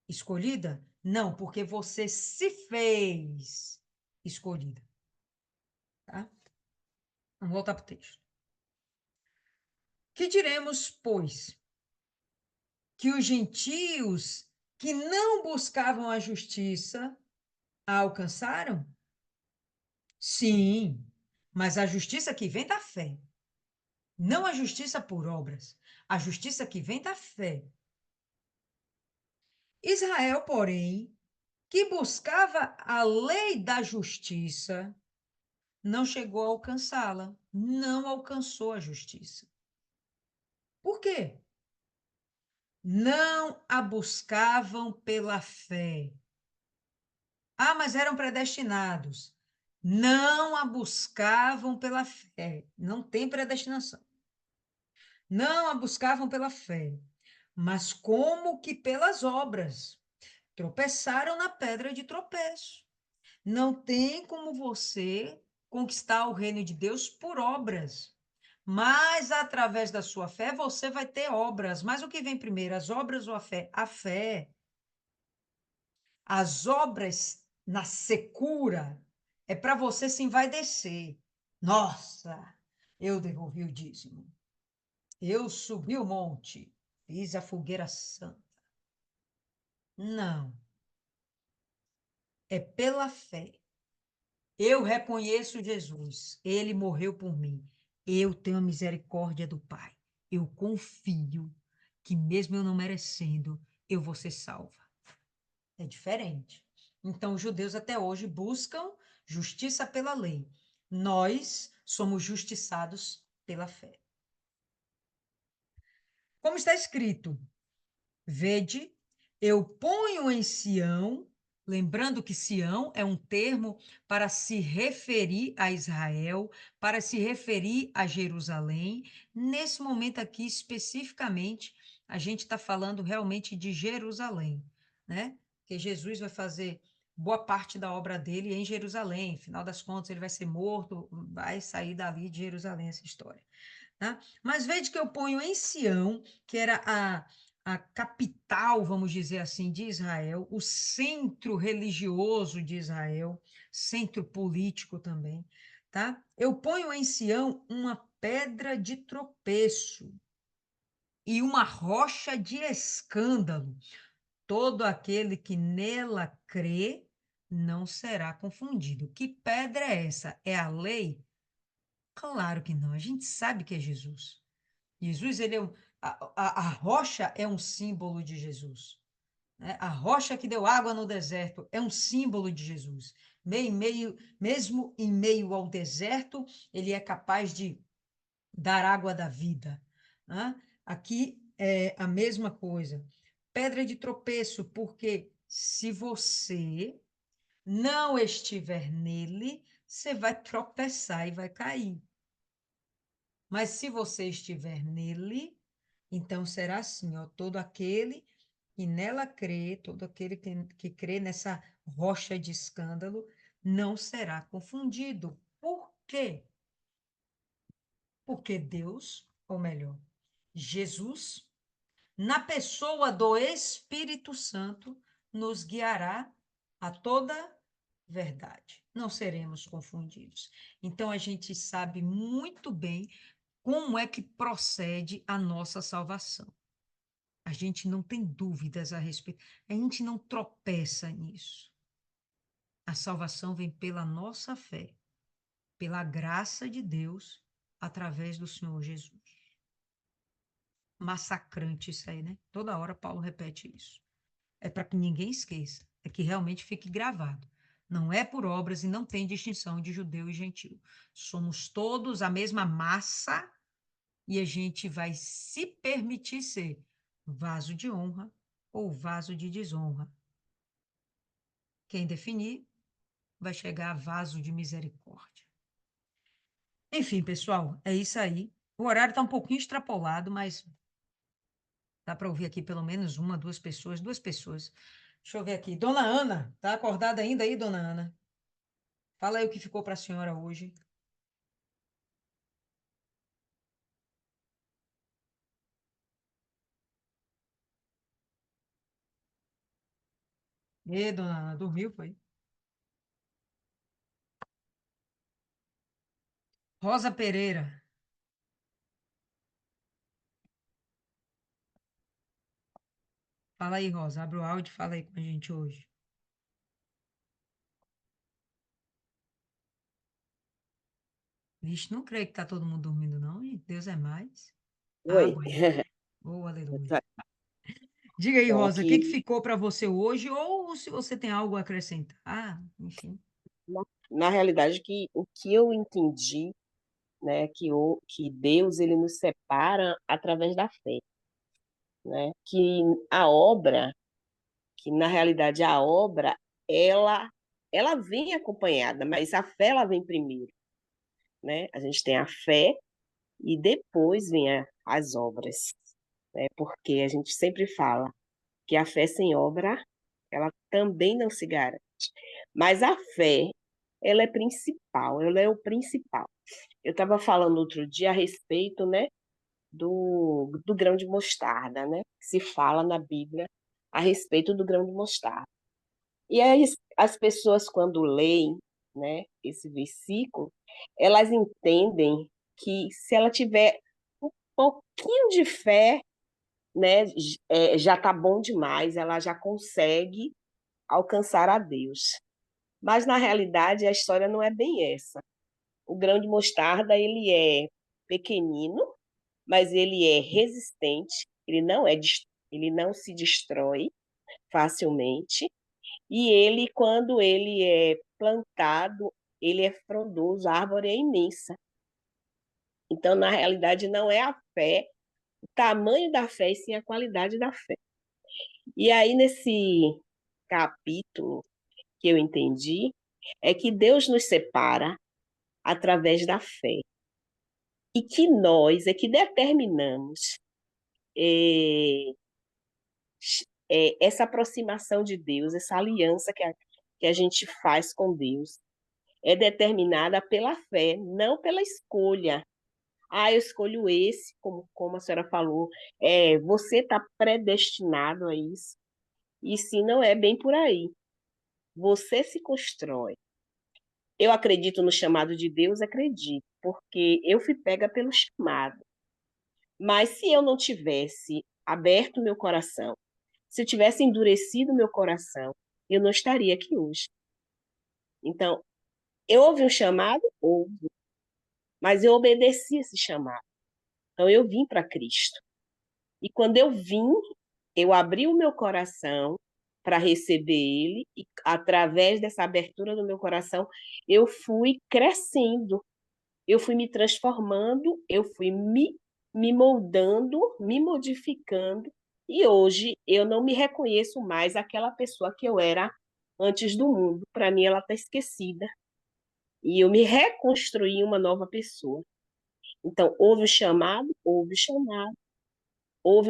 [SPEAKER 1] escolhida? Não, porque você se fez escolhida. Tá? Vamos voltar para o texto. Que diremos, pois? Que os gentios que não buscavam a justiça a alcançaram? Sim, mas a justiça que vem da fé. Não a justiça por obras. A justiça que vem da fé. Israel, porém, que buscava a lei da justiça, não chegou a alcançá-la, não alcançou a justiça. Por quê? Não a buscavam pela fé. Ah, mas eram predestinados. Não a buscavam pela fé. Não tem predestinação. Não a buscavam pela fé, mas como que pelas obras. Tropeçaram na pedra de tropeço. Não tem como você conquistar o reino de Deus por obras. Mas através da sua fé você vai ter obras. Mas o que vem primeiro, as obras ou a fé? A fé. As obras na secura é para você se envaidecer. Nossa, eu devolvi o dízimo. Eu subi o monte, fiz a fogueira santa. Não, é pela fé. Eu reconheço Jesus, ele morreu por mim. Eu tenho a misericórdia do Pai. Eu confio que, mesmo eu não merecendo, eu vou ser salva. É diferente. Então, os judeus até hoje buscam justiça pela lei. Nós somos justiçados pela fé. Como está escrito, vede, eu ponho em Sião, lembrando que Sião é um termo para se referir a Israel, para se referir a Jerusalém. Nesse momento aqui, especificamente, a gente está falando realmente de Jerusalém, né? Porque Jesus vai fazer boa parte da obra dele em Jerusalém. Afinal das contas, ele vai ser morto, vai sair dali de Jerusalém essa história. Tá? Mas veja que eu ponho em Sião, que era a capital, vamos dizer assim, de Israel, o centro religioso de Israel, centro político também, tá? Eu ponho em Sião uma pedra de tropeço e uma rocha de escândalo. Todo aquele que nela crê não será confundido. Que pedra é essa? É a lei? Claro que não. A gente sabe que é Jesus. Jesus, ele é a rocha é um símbolo de Jesus. Né? A rocha que deu água no deserto é um símbolo de Jesus. Mesmo em meio ao deserto, ele é capaz de dar água da vida. Né? Aqui é a mesma coisa. Pedra de tropeço, porque se você não estiver nele, você vai tropeçar e vai cair. Mas se você estiver nele, então será assim, ó, todo aquele que nela crê, todo aquele que crê nessa rocha de escândalo, não será confundido. Por quê? Porque Deus, ou melhor, Jesus, na pessoa do Espírito Santo, nos guiará a toda verdade. Não seremos confundidos. Então, a gente sabe muito bem como é que procede a nossa salvação. A gente não tem dúvidas a respeito, a gente não tropeça nisso. A salvação vem pela nossa fé, pela graça de Deus, através do Senhor Jesus. Massacrante isso aí, né? Toda hora Paulo repete isso. É para que ninguém esqueça, é que realmente fique gravado. Não é por obras e não tem distinção de judeu e gentil. Somos todos a mesma massa e a gente vai se permitir ser vaso de honra ou vaso de desonra. Quem definir vai chegar a vaso de misericórdia. Enfim, pessoal, é isso aí. O horário está um pouquinho extrapolado, mas dá para ouvir aqui pelo menos uma, duas pessoas, duas pessoas. Deixa eu ver aqui. Dona Ana, tá acordada ainda aí, dona Ana? Fala aí o que ficou para a senhora hoje. E, dona Ana, dormiu, foi? Rosa Pereira. Fala aí, Rosa. Abre o áudio e fala aí com a gente hoje. Vixe, não creio que tá todo mundo dormindo, não, gente. Deus é mais. Ah,
[SPEAKER 2] Oi,
[SPEAKER 1] bueno. Oh, aleluia.
[SPEAKER 2] Tá,
[SPEAKER 1] Diga aí,
[SPEAKER 2] então
[SPEAKER 1] Rosa, o que que
[SPEAKER 2] aqui,
[SPEAKER 1] ficou para você hoje, ou se você tem algo a acrescentar. Ah, enfim.
[SPEAKER 2] na realidade, o que eu entendi, né, que Deus ele nos separa através da fé, né? A obra, que na realidade a obra, ela, ela vem acompanhada, mas a fé ela vem primeiro, né? A gente tem a fé e depois vem as obras, né? Porque a gente sempre fala que a fé sem obra, ela também não se garante. Mas a fé, ela é principal, ela é o principal. Eu estava falando outro dia a respeito, né, do grão de mostarda, né? Se fala na Bíblia a respeito do grão de mostarda. E aí, as pessoas, quando leem, né, esse versículo, elas entendem que se ela tiver um pouquinho de fé, né, já está bom demais, ela já consegue alcançar a Deus. Mas, na realidade, a história não é bem essa. O grão de mostarda, ele é pequenino, mas ele é resistente, ele não se destrói facilmente, e ele, quando ele é plantado, ele é frondoso, a árvore é imensa. Então, na realidade, não é a fé, o tamanho da fé, e sim a qualidade da fé. E aí, nesse capítulo que eu entendi, é que Deus nos separa através da fé. E que nós é que determinamos eh, essa aproximação de Deus, essa aliança que a gente faz com Deus, é determinada pela fé, não pela escolha. Ah, eu escolho esse, como a senhora falou, você está predestinado a isso. E sim, não é bem por aí. Você se constrói. Eu acredito no chamado de Deus, acredito, porque eu fui pega pelo chamado. Mas se eu não tivesse aberto meu coração, se eu tivesse endurecido meu coração, eu não estaria aqui hoje. Então, eu ouvi um chamado? Ouvi, mas eu obedeci esse chamado. Então, eu vim para Cristo. E quando eu vim, eu abri o meu coração para receber Ele, e através dessa abertura do meu coração, eu fui crescendo, eu fui me transformando, eu fui me moldando, me modificando, e hoje eu não me reconheço mais aquela pessoa que eu era antes do mundo. Para mim, ela está esquecida. E eu me reconstruí em uma nova pessoa. Então, houve o chamado, houve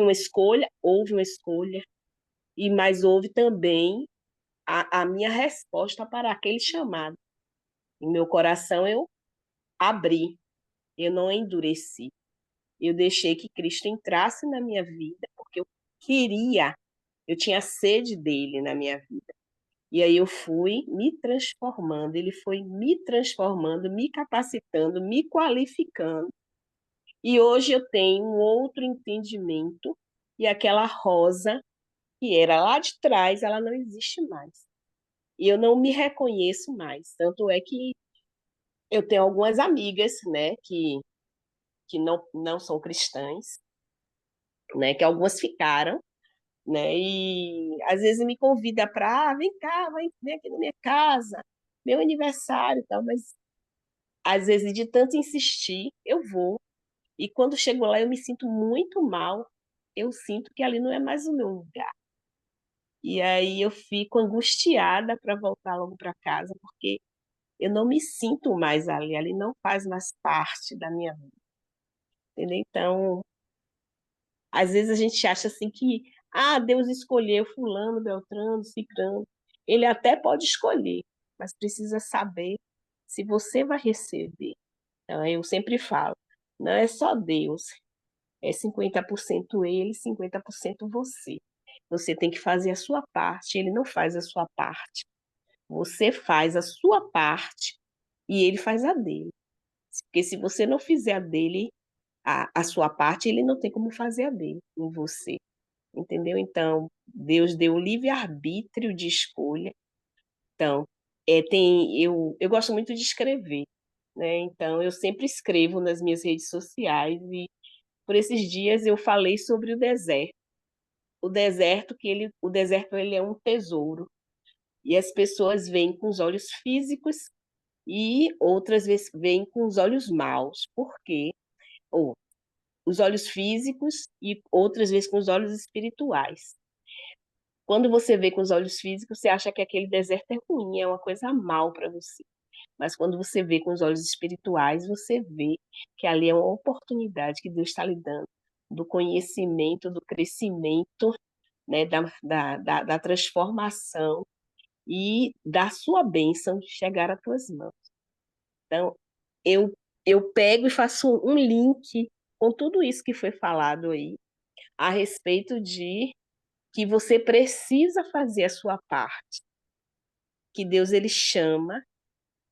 [SPEAKER 2] uma escolha, e mas houve também a minha resposta para aquele chamado. Em meu coração eu abri, eu não endureci. Eu deixei que Cristo entrasse na minha vida, porque eu queria, eu tinha sede dele na minha vida. E aí eu fui me transformando, ele foi me transformando, me capacitando, me qualificando. E hoje eu tenho um outro entendimento, e aquela rosa que era lá de trás, ela não existe mais. E eu não me reconheço mais. Tanto é que eu tenho algumas amigas, né, que não são cristãs, né, que algumas ficaram, né, e às vezes me convida para, vem cá, vem aqui na minha casa, meu aniversário e tal, mas às vezes de tanto insistir, eu vou. E quando chego lá, eu me sinto muito mal, eu sinto que ali não é mais o meu lugar. E aí eu fico angustiada para voltar logo para casa, porque eu não me sinto mais ali, ali não faz mais parte da minha vida, entendeu? Então, às vezes a gente acha assim que, Deus escolheu fulano, beltrano, cicrano. Ele até pode escolher, mas precisa saber se você vai receber. Então, eu sempre falo, não é só Deus, é 50% ele, 50% você. Você tem que fazer a sua parte, ele não faz a sua parte. Você faz a sua parte e ele faz a dele. Porque se você não fizer a dele, a sua parte, ele não tem como fazer a dele em você. Entendeu? Então, Deus deu o livre-arbítrio de escolha. Então, eu gosto muito de escrever, né? Então, eu sempre escrevo nas minhas redes sociais e por esses dias eu falei sobre o deserto. O deserto ele é um tesouro e as pessoas veem com os olhos físicos e outras vezes veem com os olhos maus. Por quê? Ou os olhos físicos e outras vezes com os olhos espirituais. Quando você vê com os olhos físicos, você acha que aquele deserto é ruim, é uma coisa mal para você. Mas quando você vê com os olhos espirituais, você vê que ali é uma oportunidade que Deus está lhe dando do conhecimento, do crescimento, né, da transformação e da sua bênção chegar às tuas mãos. Então, eu, eu pego e faço um link com tudo isso que foi falado aí, a respeito de que você precisa fazer a sua parte, que Deus ele chama,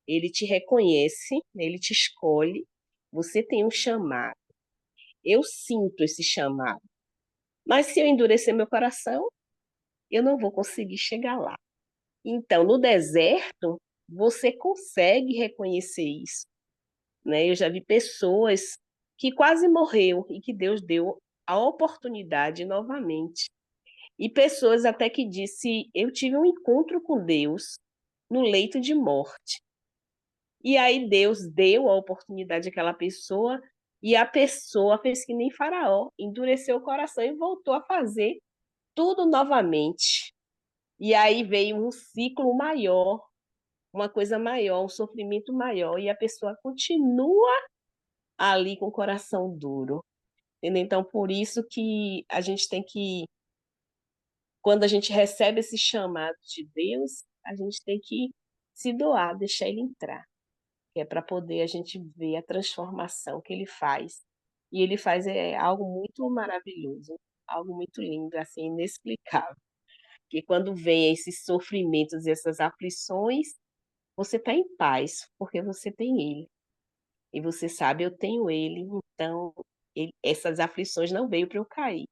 [SPEAKER 2] ele te reconhece, ele te escolhe, você tem um chamado. Eu sinto esse chamado, mas se eu endurecer meu coração, eu não vou conseguir chegar lá. Então, no deserto, você consegue reconhecer isso, né? Eu já vi pessoas que quase morreu e que Deus deu a oportunidade novamente. E pessoas até que disse, eu tive um encontro com Deus no leito de morte. E aí Deus deu a oportunidade àquela pessoa e a pessoa fez que nem Faraó, endureceu o coração e voltou a fazer tudo novamente. E aí veio um ciclo maior, uma coisa maior, um sofrimento maior, e a pessoa continua ali com o coração duro. Entendeu? Então, por isso que a gente tem que, quando a gente recebe esse chamado de Deus, a gente tem que se doar, deixar ele entrar, que é para poder a gente ver a transformação que ele faz. E ele faz algo muito maravilhoso, algo muito lindo, assim, inexplicável. Que quando vem esses sofrimentos, essas aflições, você está em paz, porque você tem ele. E você sabe, eu tenho ele, então essas aflições não veio para eu cair,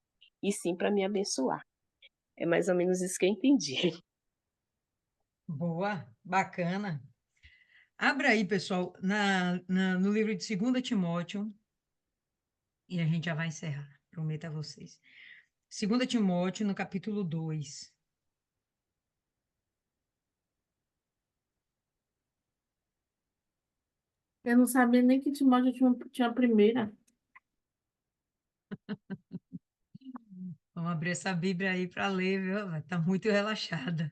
[SPEAKER 2] e sim para me abençoar. É mais ou menos isso que eu entendi.
[SPEAKER 1] Boa, bacana. Abra aí, pessoal, no livro de 2 Timóteo, e a gente já vai encerrar, prometo a vocês. 2 Timóteo, no capítulo 2.
[SPEAKER 3] Eu não sabia nem que Timóteo tinha a primeira.
[SPEAKER 1] Vamos abrir essa Bíblia aí para ler, viu? Vai estar muito relaxada.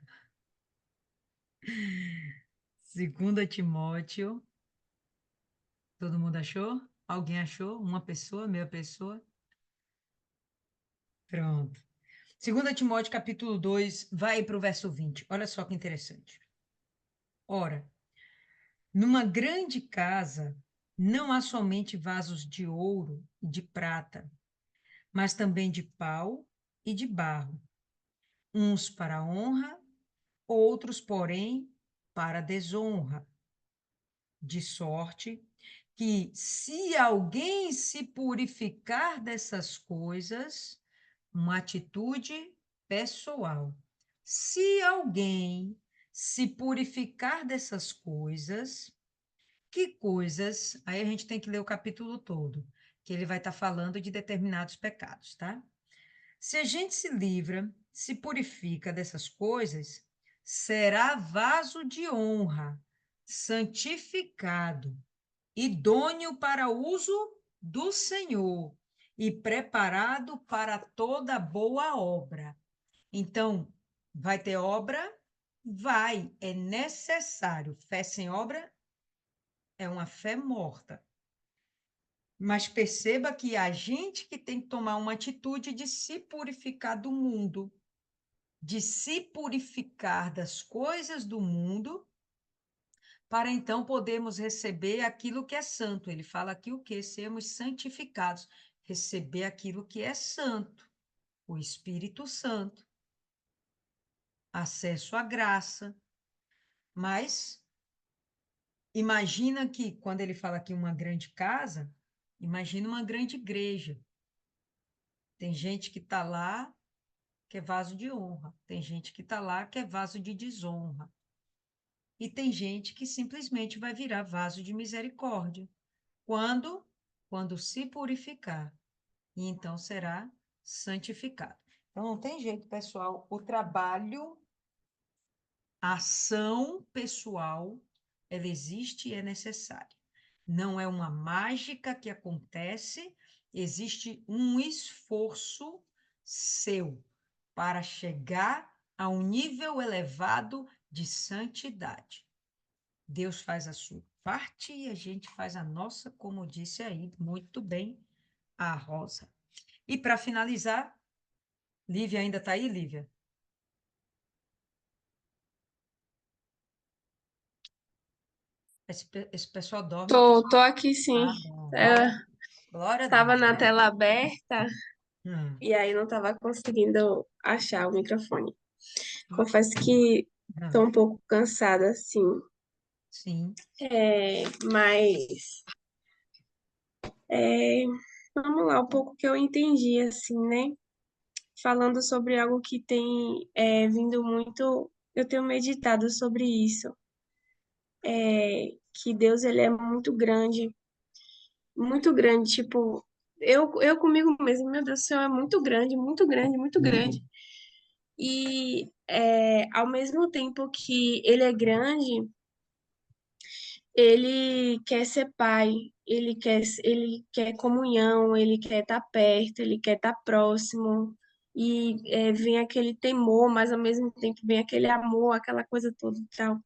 [SPEAKER 1] 2 Timóteo, todo mundo achou? Alguém achou? Uma pessoa, meia pessoa? Pronto. 2 Timóteo, capítulo 2, vai para o verso 20. Olha só que interessante. Ora, numa grande casa não há somente vasos de ouro e de prata, mas também de pau e de barro, uns para honra outros, porém, para desonra. De sorte que, se alguém se purificar dessas coisas, uma atitude pessoal. Se alguém se purificar dessas coisas, que coisas? Aí a gente tem que ler o capítulo todo, que ele vai estar falando de determinados pecados, tá? Se a gente se livra, se purifica dessas coisas, será vaso de honra, santificado, idôneo para uso do Senhor e preparado para toda boa obra. Então, vai ter obra? Vai, é necessário. Fé sem obra é uma fé morta. Mas perceba que a gente que tem que tomar uma atitude de se purificar do mundo, de se purificar das coisas do mundo, para então podermos receber aquilo que é santo. Ele fala aqui o quê? Sermos santificados, receber aquilo que é santo, o Espírito Santo, acesso à graça. Mas imagina que, quando ele fala aqui uma grande casa, imagina uma grande igreja. Tem gente que está lá que é vaso de honra, tem gente que está lá que é vaso de desonra. E tem gente que simplesmente vai virar vaso de misericórdia. Quando? Quando se purificar. E então será santificado. Então não tem jeito, pessoal. O trabalho, a ação pessoal, ela existe e é necessária. Não é uma mágica que acontece, existe um esforço seu para chegar a um nível elevado de santidade. Deus faz a sua parte e a gente faz a nossa, como disse aí muito bem a Rosa. E para finalizar, Lívia ainda está aí, Lívia? Esse pessoal dorme.
[SPEAKER 3] Tô aqui sim.
[SPEAKER 1] Ah, bom.
[SPEAKER 3] Eu
[SPEAKER 1] Glória a
[SPEAKER 3] tava
[SPEAKER 1] Deus.
[SPEAKER 3] na tela aberta
[SPEAKER 1] Hum,
[SPEAKER 3] e aí não tava conseguindo achar o microfone. Confesso que tô
[SPEAKER 1] hum,
[SPEAKER 3] um pouco cansada, sim.
[SPEAKER 1] sim,
[SPEAKER 3] Mas é, vamos lá, um pouco que eu entendi, assim, né? Falando sobre algo que tem vindo muito, eu tenho meditado sobre isso, que Deus ele é muito grande, tipo, eu comigo mesmo, meu Deus do céu, é muito grande, muito grande, muito grande. E ao mesmo tempo que ele é grande, ele quer ser pai, ele quer comunhão, ele quer estar perto, ele quer estar próximo. E vem aquele temor, mas ao mesmo tempo vem aquele amor, aquela coisa toda e tal.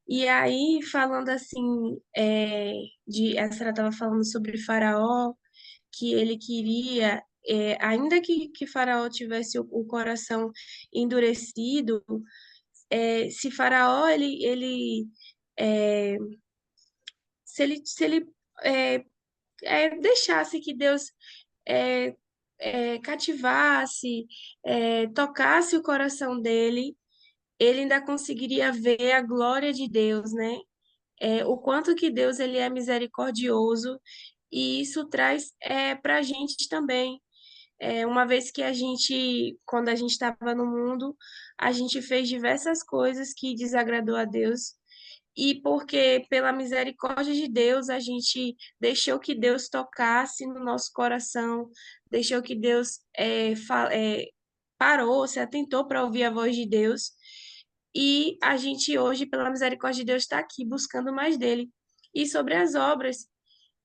[SPEAKER 3] E aí, falando assim, a senhora estava falando sobre Faraó, que ele queria, ainda que Faraó tivesse o coração endurecido, se Faraó é, se ele é, deixasse que Deus é, cativasse, tocasse o coração dele, ele ainda conseguiria ver a glória de Deus, né? O quanto que Deus ele é misericordioso e isso traz para a gente também. Uma vez que quando a gente estava no mundo, a gente fez diversas coisas que desagradou a Deus. E porque, pela misericórdia de Deus, a gente deixou que Deus tocasse no nosso coração, deixou que Deus parou, se atentou para ouvir a voz de Deus. E a gente hoje, pela misericórdia de Deus, está aqui buscando mais dele. E sobre as obras,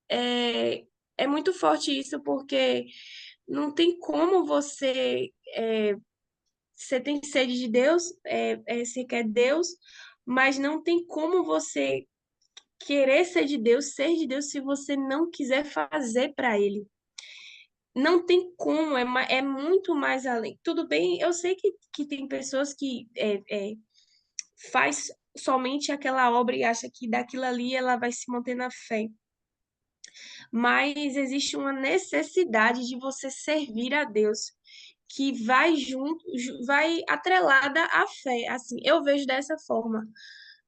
[SPEAKER 3] é, é muito forte isso, porque não tem como você tem sede de Deus, você quer Deus, mas não tem como você querer ser de Deus, se você não quiser fazer para Ele. Não tem como, é muito mais além. Tudo bem, eu sei que tem pessoas que faz somente aquela obra e acha que daquilo ali ela vai se manter na fé. Mas existe uma necessidade de você servir a Deus. que vai junto, vai atrelada à fé. Assim, eu vejo dessa forma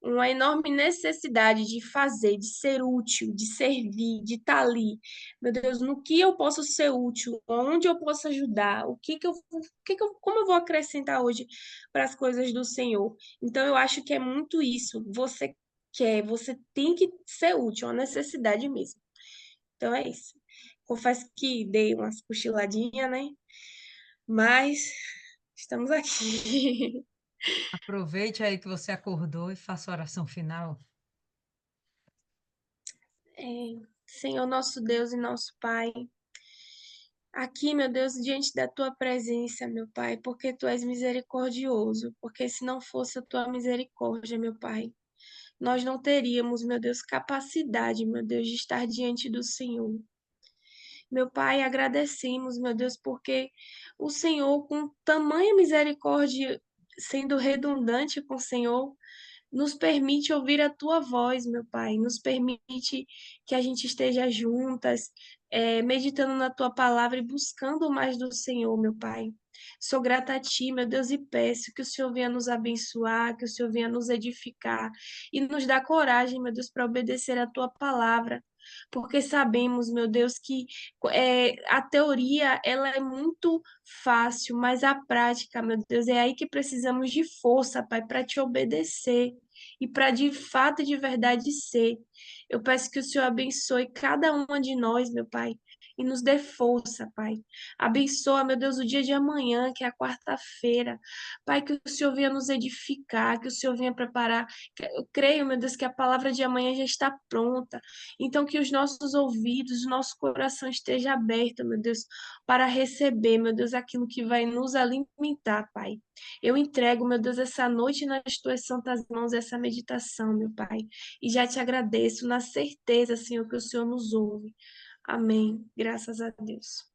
[SPEAKER 3] uma enorme necessidade de fazer, de ser útil, de servir, de estar ali. Meu Deus, no que eu posso ser útil, onde eu posso ajudar, como eu vou acrescentar hoje para as coisas do Senhor. Então, eu acho que é muito isso. Você tem que ser útil, é uma necessidade mesmo. Então, é isso. Confesso que dei umas cochiladinhas, né? Mas estamos aqui.
[SPEAKER 1] Aproveite aí que você acordou e faça a oração final.
[SPEAKER 3] Senhor nosso Deus e nosso Pai, aqui, meu Deus, diante da tua presença, meu Pai, porque tu és misericordioso, porque se não fosse a tua misericórdia, meu Pai, nós não teríamos, meu Deus, capacidade, meu Deus, de estar diante do Senhor. Meu Pai, agradecemos, meu Deus, porque o Senhor, com tamanha misericórdia, sendo redundante com o Senhor, nos permite ouvir a tua voz, meu Pai, nos permite que a gente esteja juntas, meditando na tua palavra e buscando mais do Senhor, meu Pai. Sou grata a ti, meu Deus, e peço que o Senhor venha nos abençoar, que o Senhor venha nos edificar e nos dá coragem, meu Deus, para obedecer a tua palavra. Porque sabemos, meu Deus, que a teoria ela é muito fácil, mas a prática, meu Deus, é aí que precisamos de força, Pai, para te obedecer e para de fato e de verdade ser. Eu peço que o Senhor abençoe cada uma de nós, meu Pai, e nos dê força, Pai. Abençoa, meu Deus, o dia de amanhã, que é a quarta-feira. Pai, que o Senhor venha nos edificar, que o Senhor venha preparar. Eu creio, meu Deus, que a palavra de amanhã já está pronta. Então, que os nossos ouvidos, o nosso coração esteja aberto, meu Deus, para receber, meu Deus, aquilo que vai nos alimentar, Pai. Eu entrego, meu Deus, essa noite nas tuas santas mãos, essa meditação, meu Pai. E já te agradeço na certeza, Senhor, que o Senhor nos ouve. Amém. Graças a Deus.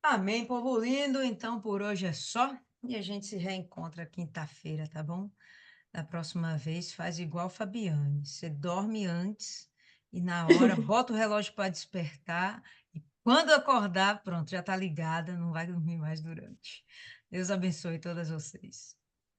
[SPEAKER 1] Amém, povo lindo. Então, por hoje é só. E a gente se reencontra quinta-feira, tá bom? Da próxima vez, faz igual Fabiane. Você dorme antes e na hora bota o relógio para despertar. E quando acordar, pronto, já está ligada, não vai dormir mais durante. Deus abençoe todas vocês.